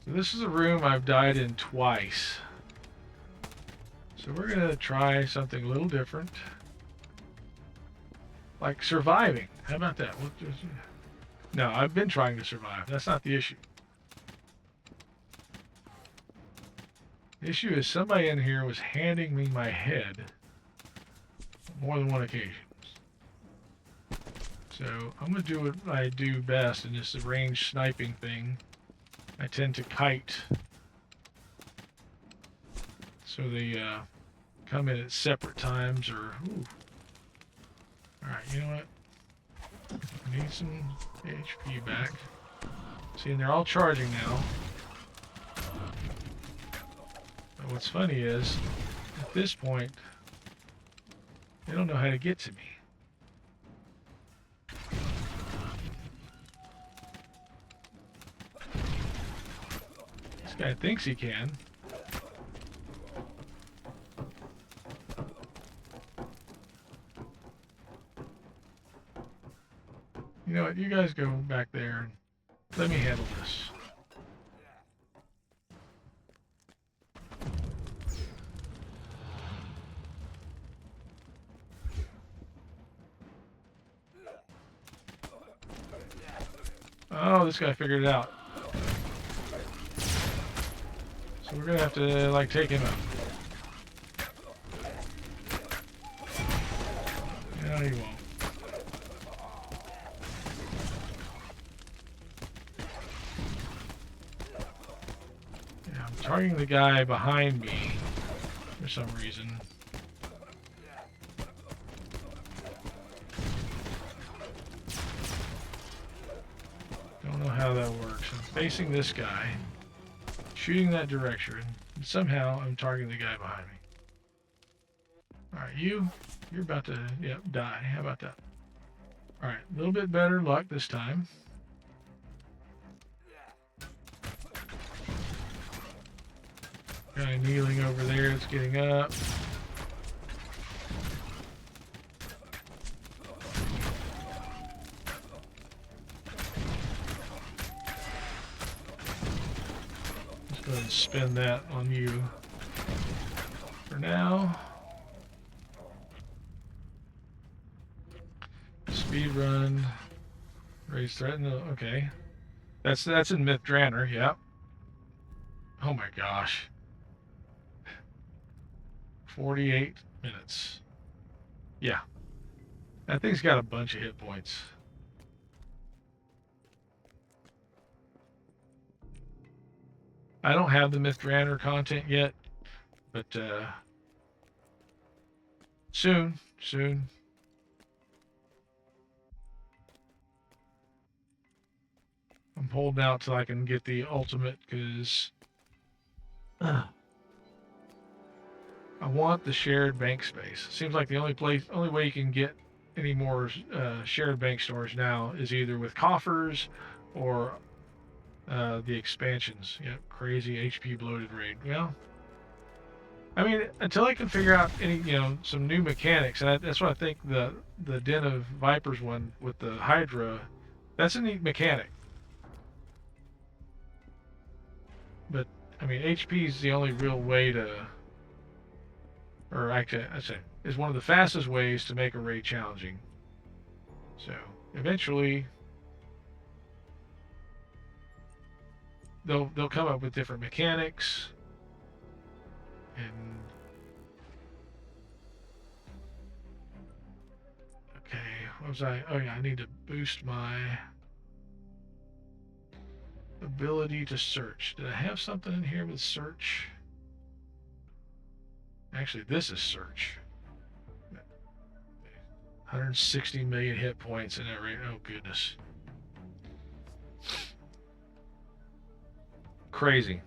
This is a room I've died in twice. So we're going to try something a little different. Like surviving. How about that? No, I've been trying to survive. That's not the issue. The issue is somebody in here was handing me my head on more than one occasion. So I'm going to do what I do best in this range sniping thing. I tend to kite, so they come in at separate times, or, ooh. Alright, you know what? I need some HP back. See, and they're all charging now. But what's funny is, at this point, they don't know how to get to me. This guy thinks he can. You know what? You guys go back there and let me handle this. Oh, this guy figured it out. So we're gonna have to, like, take him out. No, you won't. Yeah, I'm targeting the guy behind me for some reason. Don't know how that works. I'm facing this guy, shooting that direction, and somehow I'm targeting the guy behind me. Alright, you're about to, yep, die. How about that? Alright, a little bit better luck this time. Guy kneeling over there, it's getting up. Let's go ahead and spin that on you for now. Speed run. Raise threat. No, okay. That's in Myth Draenor, yep. Oh my gosh. 48 minutes. Yeah. That thing's got a bunch of hit points. I don't have the Myth Draenor content yet, but soon. I'm holding out till I can get the ultimate because I want the shared bank space. Seems like the only way you can get any more shared bank storage now is either with coffers or the expansions. Yep, crazy HP bloated raid. Well, I mean, until I can figure out any, some new mechanics, and that's what I think the Den of Vipers one with the Hydra, that's a neat mechanic. But I mean, HP is the only real way to, or actually, I say, is one of the fastest ways to make a raid challenging. So eventually, they'll come up with different mechanics, and okay, what was I? Oh yeah, I need to boost my ability to search. Did I have something in here with search? Actually, this is search. 160 million hit points in that rate. Oh goodness. Crazy.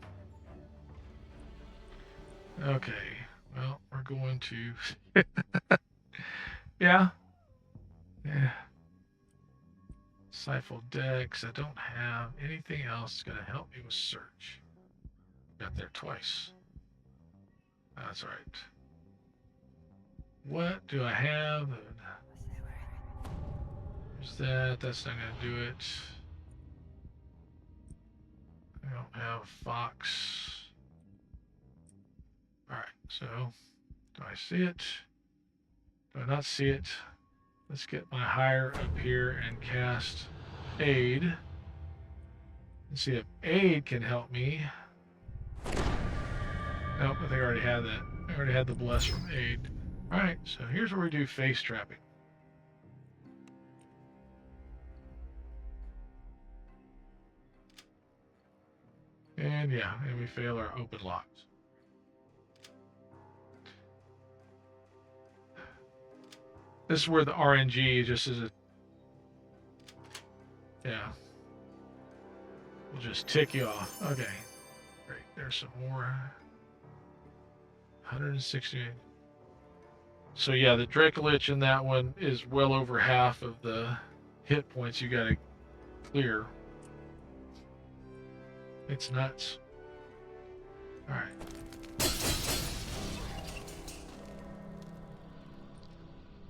Okay. Well, we're going to yeah. Sifle Dex. I don't have anything else that's going to help me with search. Got there twice. That's all right. What do I have? There's that. That's not going to do it. I don't have Fox. All right. So, do I see it? Do I not see it? Let's get my hire up here and cast Aid. Let's see if Aid can help me. Nope, I think I already had that. I already had the bless from Aid. Alright, so here's where we do face trapping. And yeah, and we fail our open locks. This is where the RNG just is a... Yeah. We'll just tick you off. Okay. Great. There's some more. 160. So yeah, the Dracolich in that one is well over half of the hit points you gotta clear. It's nuts. Alright.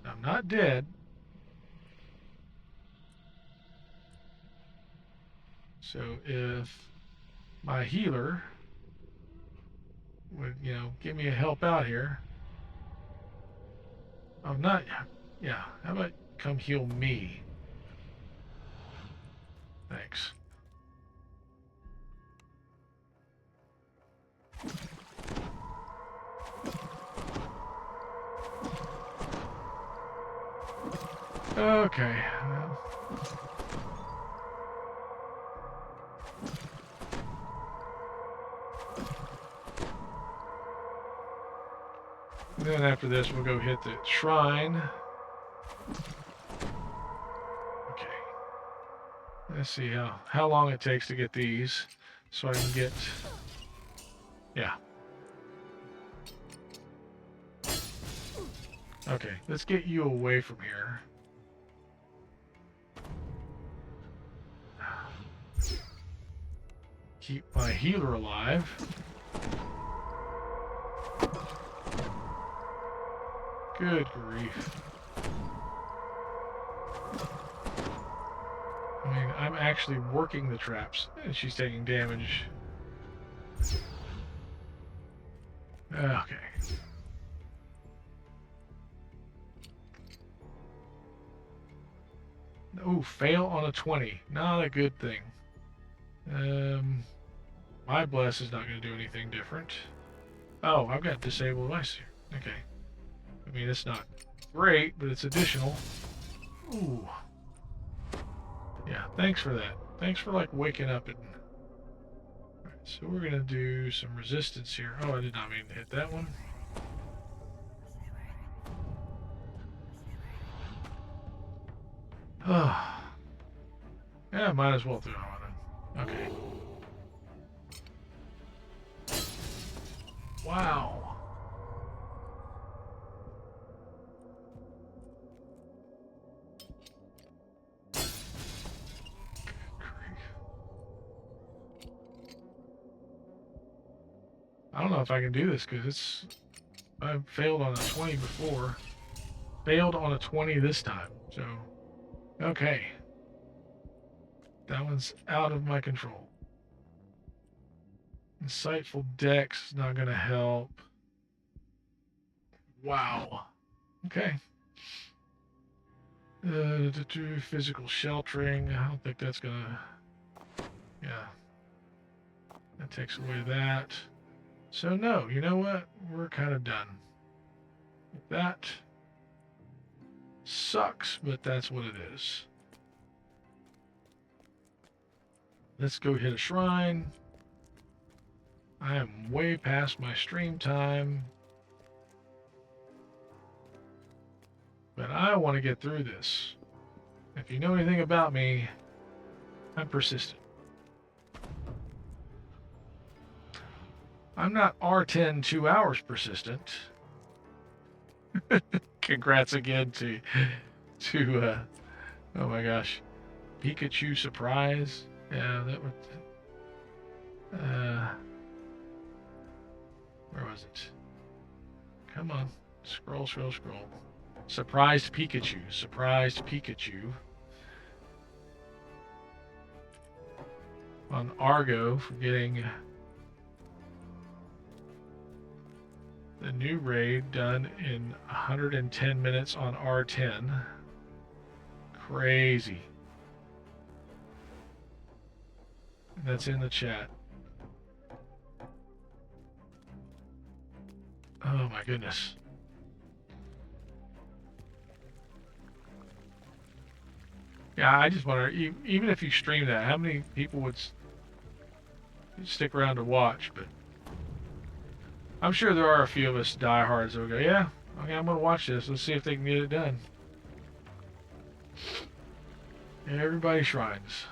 I'm not dead. So if my healer would, give me a help out here. I'm not, yeah, how about come heal me? Thanks. Okay. Well. And then after this, we'll go hit the shrine. Okay. Let's see how long it takes to get these, so I can get. Yeah. Okay, let's get you away from here. Keep my healer alive. Good grief. I mean, I'm actually working the traps, and she's taking damage. Okay. Oh, fail on a 20. Not a good thing. My bless is not going to do anything different. Oh, I've got disabled device here. Okay. I mean, it's not great, but it's additional. Ooh. Yeah, thanks for that. Thanks for, like, waking up and... Alright, so we're going to do some resistance here. Oh, I did not mean to hit that one. Oh. Yeah, might as well throw it on it. Okay. Wow. I don't know if I can do this because I failed on a 20 before. Failed on a 20 this time. So, okay. That one's out of my control. Insightful Dex is not going to help. Wow. Okay. Physical sheltering. I don't think that's going to... Yeah. That takes away that. So no, you know what? We're kind of done. That sucks, but that's what it is. Let's go hit a shrine. I am way past my stream time. But I want to get through this. If you know anything about me, I'm persistent. I'm not R10 2 hours persistent. Congrats again to oh my gosh, Pikachu surprise. Yeah, that would. Where was it? Come on, scroll. Surprised Pikachu. Surprised Pikachu. On Argo for getting the new raid done in 110 minutes on R10. Crazy. That's in the chat. Oh my goodness. Yeah, I just wonder, even if you stream that, how many people would stick around to watch? But I'm sure there are a few of us diehards that will go, yeah, okay, I'm going to watch this. Let's see if they can get it done. Yeah, everybody shrines.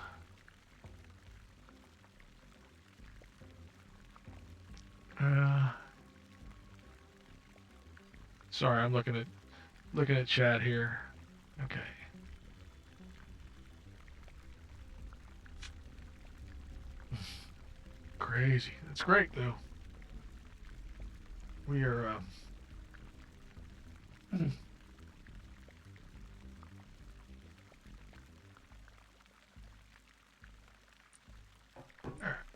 Sorry, I'm looking at chat here. Okay. Crazy. That's great though. We are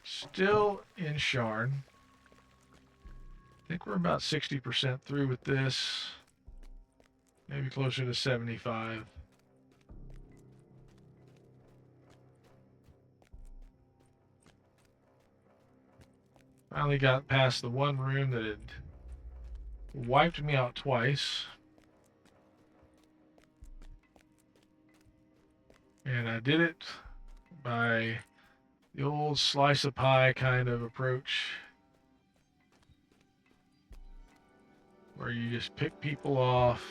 still in Sharn. I think we're about 60% through with this. Maybe closer to 75. Finally got past the one room that had wiped me out twice. And I did it by the old slice of pie kind of approach, where you just pick people off.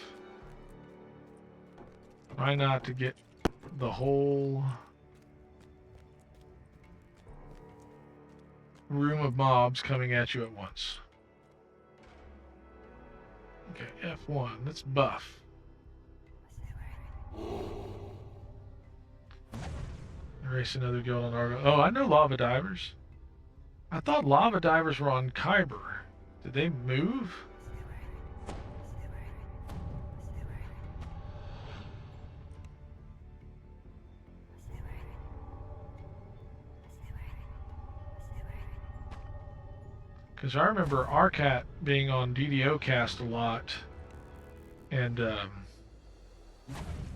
Try not to get the whole room of mobs coming at you at once. Okay, F1. Let's buff. Erase another guild on Argo. Oh, I know lava divers. I thought lava divers were on Khyber. Did they move? Because I remember Arcat being on DDO cast a lot, and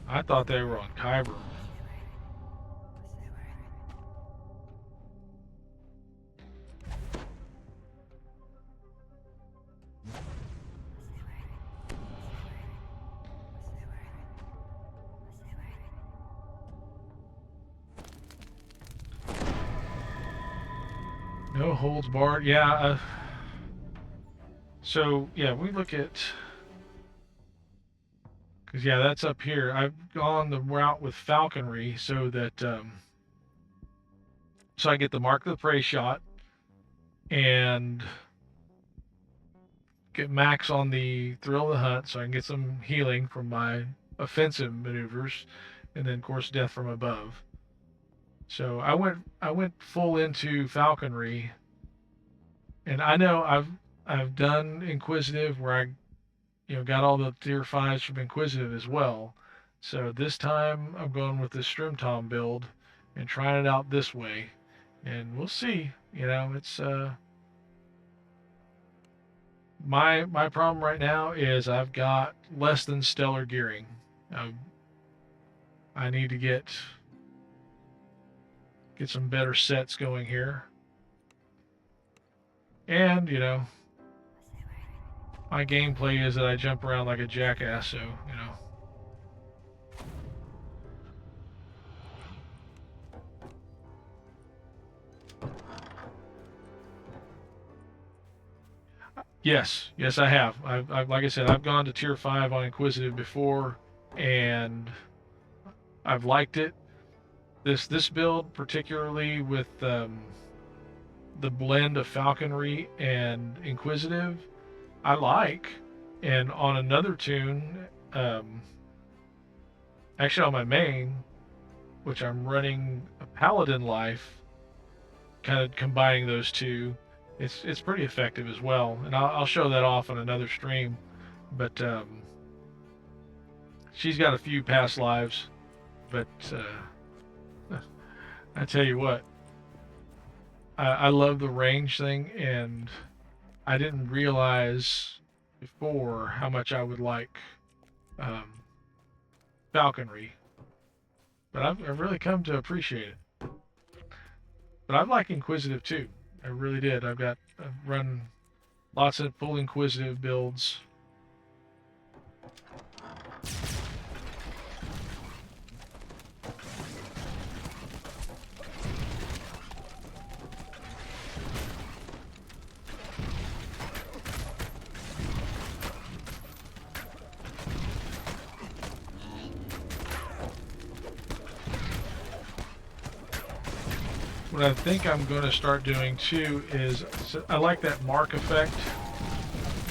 I thought they were on Khyber. No holds barred. Yeah. So, yeah, we look at... Because, yeah, that's up here. I've gone the route with falconry so that... so I get the mark of the prey shot and get max on the thrill of the hunt so I can get some healing from my offensive maneuvers, and then, of course, death from above. So I went full into falconry, and I know I've done inquisitive where I got all the tier 5s from inquisitive as well. So this time I'm going with this Strimtom build and trying it out this way, and we'll see. It's my problem right now is I've got less than stellar gearing. I need to get some better sets going here. And, my gameplay is that I jump around like a jackass, so, Yes, I have. I've like I said, I've gone to tier 5 on Inquisitive before, and I've liked it. This build, particularly with the blend of falconry and inquisitive, I like. And on another tune, actually on my main, which I'm running a paladin life, kind of combining those two, it's pretty effective as well. And I'll show that off on another stream. But she's got a few past lives, but I tell you what, I love the range thing, and I didn't realize before how much I would like falconry, but I've really come to appreciate it. But I like inquisitive too. I really did. I've run lots of full inquisitive builds. What I think I'm going to start doing too is, I like that mark effect,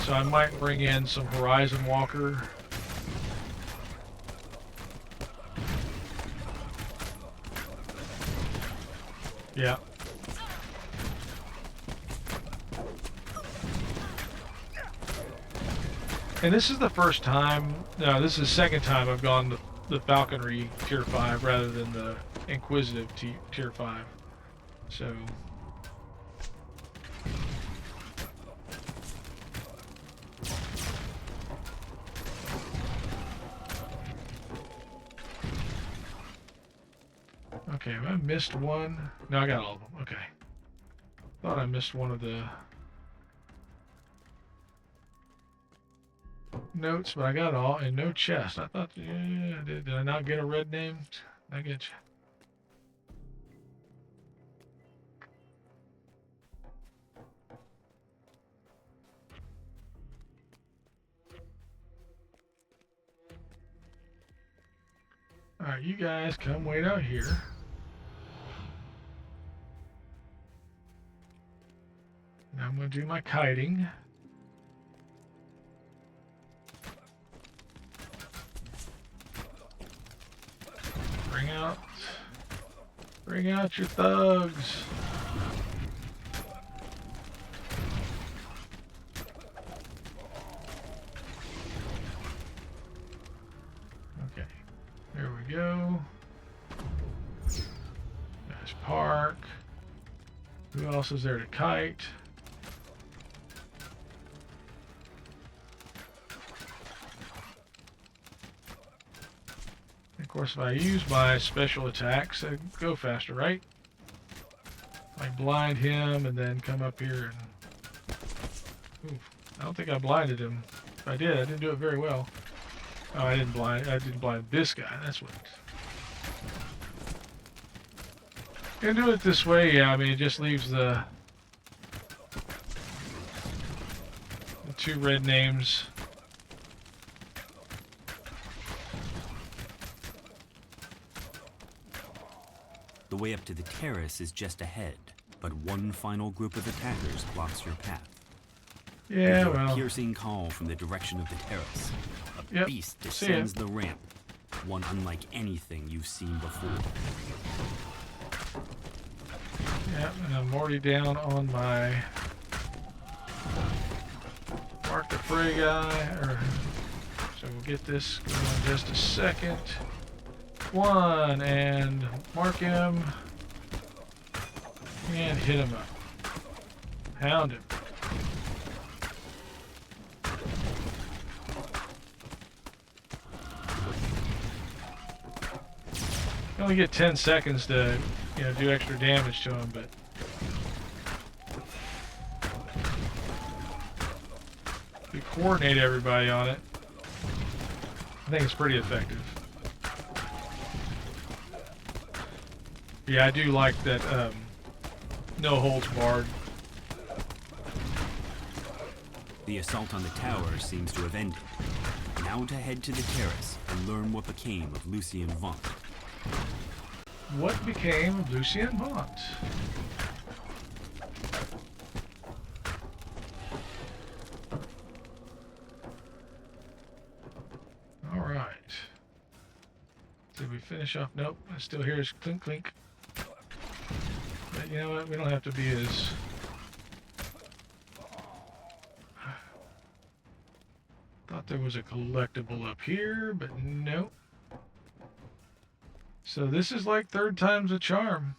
so I might bring in some Horizon Walker. Yeah. And this is the first time, no, this is the second time I've gone to the falconry tier 5 rather than the inquisitive tier 5. So okay, have I missed one? No, I got all of them. Okay. Thought I missed one of the notes, but I got it all, and no chest. I thought, yeah, did I not get a red name? I get you. Alright, you guys come wait out here. Now I'm going to do my kiting. Bring out your thugs. Okay, there we go. Nice park. Who else is there to kite? Of course, if I use my special attacks, I go faster, right? Like blind him and then come up here and... Oof, I don't think I blinded him. If I did, I didn't do it very well. Oh, I didn't blind this guy, that's what. Gonna do it this way, yeah, I mean, it just leaves the two red names. The way up to the terrace is just ahead, but one final group of attackers blocks your path. Yeah, With a well. piercing call from the direction of the terrace. A beast see descends the ramp, one unlike anything you've seen before. Yeah, and I'm already down on my mark the fray guy. So we'll get this going in just a second. One, and mark him, and hit him up. Hound him. You only get 10 seconds to, do extra damage to him, but if you coordinate everybody on it, I think it's pretty effective. Yeah, I do like that no holds barred. The assault on the tower seems to have ended. Now to head to the terrace and learn what became of Lucien Vaunt. What became of Lucien Vaunt? All right. Did we finish off? Nope. I still hear his clink clink. But you know what? We don't have to be as... Thought there was a collectible up here, but nope. So this is like 3rd time's a charm.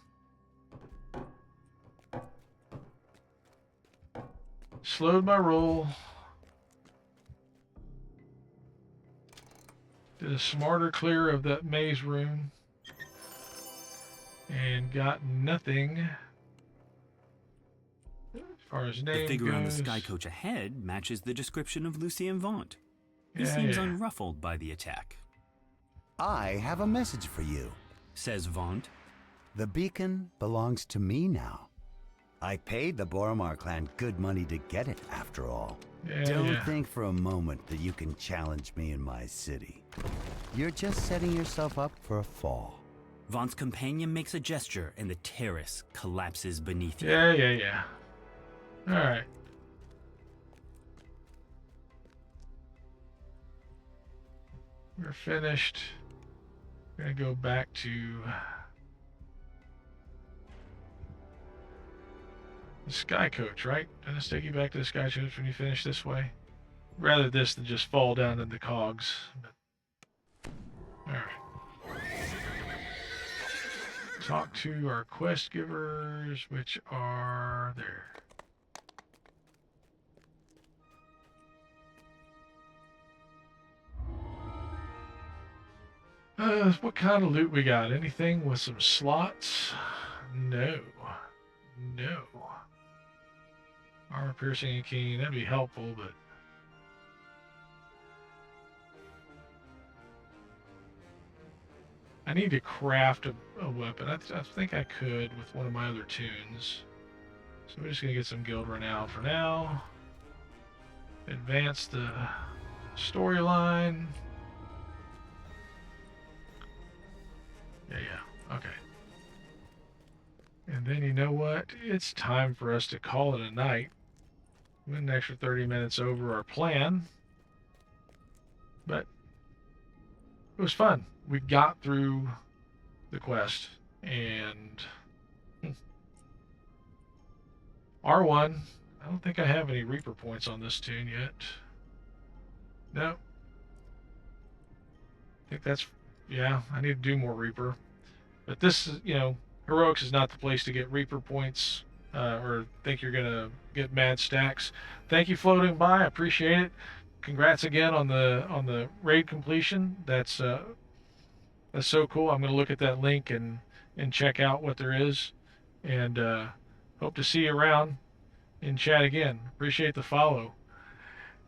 Slowed my roll. Did a smarter clear of that maze room. And got nothing. As far as name The figure goes. on the sky coach ahead matches the description of Lucien Vaunt. He Yeah, seems yeah. unruffled by the attack. I have a message for you. Says Vaunt. The beacon belongs to me now. I paid the Boromar clan good money to get it, after all. Yeah, Don't yeah. think for a moment that you can challenge me in my city. You're just setting yourself up for a fall. Vaunt's companion makes a gesture and the terrace collapses beneath you. Yeah. Alright. We're finished. We're gonna go back to the sky coach, right? Doesn't this take you back to the sky coach when you finish this way? Rather this than just fall down in the cogs. Alright. Talk to our quest givers, which are there. What kind of loot we got? Anything with some slots? No. Armor piercing and keen, that'd be helpful, but I need to craft a weapon. I think I could with one of my other tunes. So we're just going to get some guild renown for now. Advance the storyline. Yeah, okay. And then you know what? It's time for us to call it a night. We went an extra 30 minutes over our plan. But it was fun. We got through the quest. And R1, I don't think I have any Reaper points on this tune yet. No. I think that's, yeah, I need to do more Reaper. But this is, you know, Heroics is not the place to get Reaper points or think you're going to get mad stacks. Thank you floating by. I appreciate it. Congrats again on the raid completion. That's so cool. I'm going to look at that link and check out what there is. And hope to see you around in chat again. Appreciate the follow.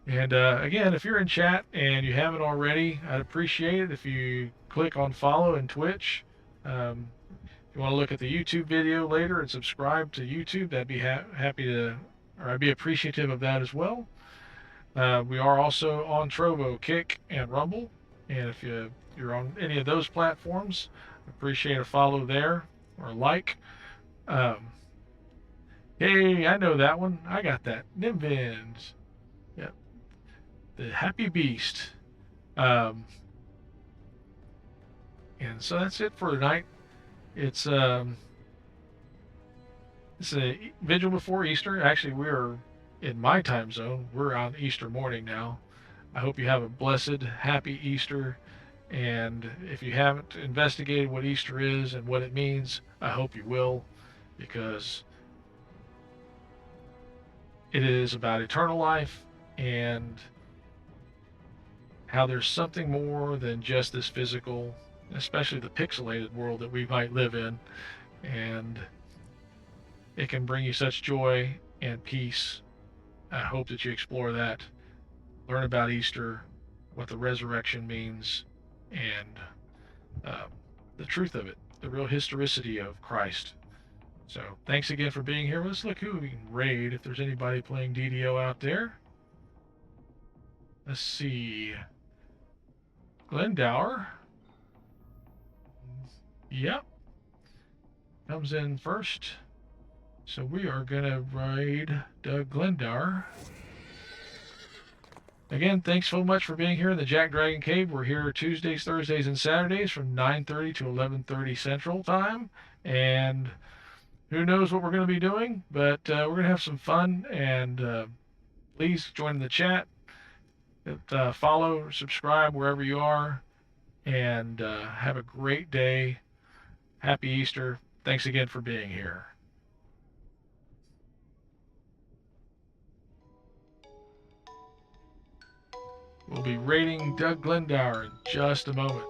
And again, if you're in chat and you haven't already, I'd appreciate it if you click on follow in Twitch. If you want to look at the YouTube video later and subscribe to YouTube, that'd be happy to, or I'd be appreciative of that as well. We are also on Trovo, Kick, and Rumble. And if you're on any of those platforms, appreciate a follow there or a like. Hey, I know that one. I got that. Nimvins. Yep. The Happy Beast. And so that's it for tonight. It's a vigil before Easter. Actually, we're in my time zone. We're on Easter morning now. I hope you have a blessed, happy Easter. And if you haven't investigated what Easter is and what it means, I hope you will, because it is about eternal life and how there's something more than just this physical, especially the pixelated world that we might live in. And it can bring you such joy and peace. I hope that you explore that, learn about Easter, what the resurrection means, and the truth of it, the real historicity of Christ. So thanks again for being here. Let's look who we can raid, if there's anybody playing DDO out there. Let's see. Glendower. Yep. Comes in first. So we are going to raid Doug Glendower. Again, thanks so much for being here in the JackDrag0n Cave. We're here Tuesdays, Thursdays, and Saturdays from 9:30 to 11:30 Central Time. And who knows what we're going to be doing, but we're going to have some fun. And please join the chat. Follow, subscribe wherever you are. And have a great day. Happy Easter. Thanks again for being here. We'll be raiding Doug Glendower in just a moment.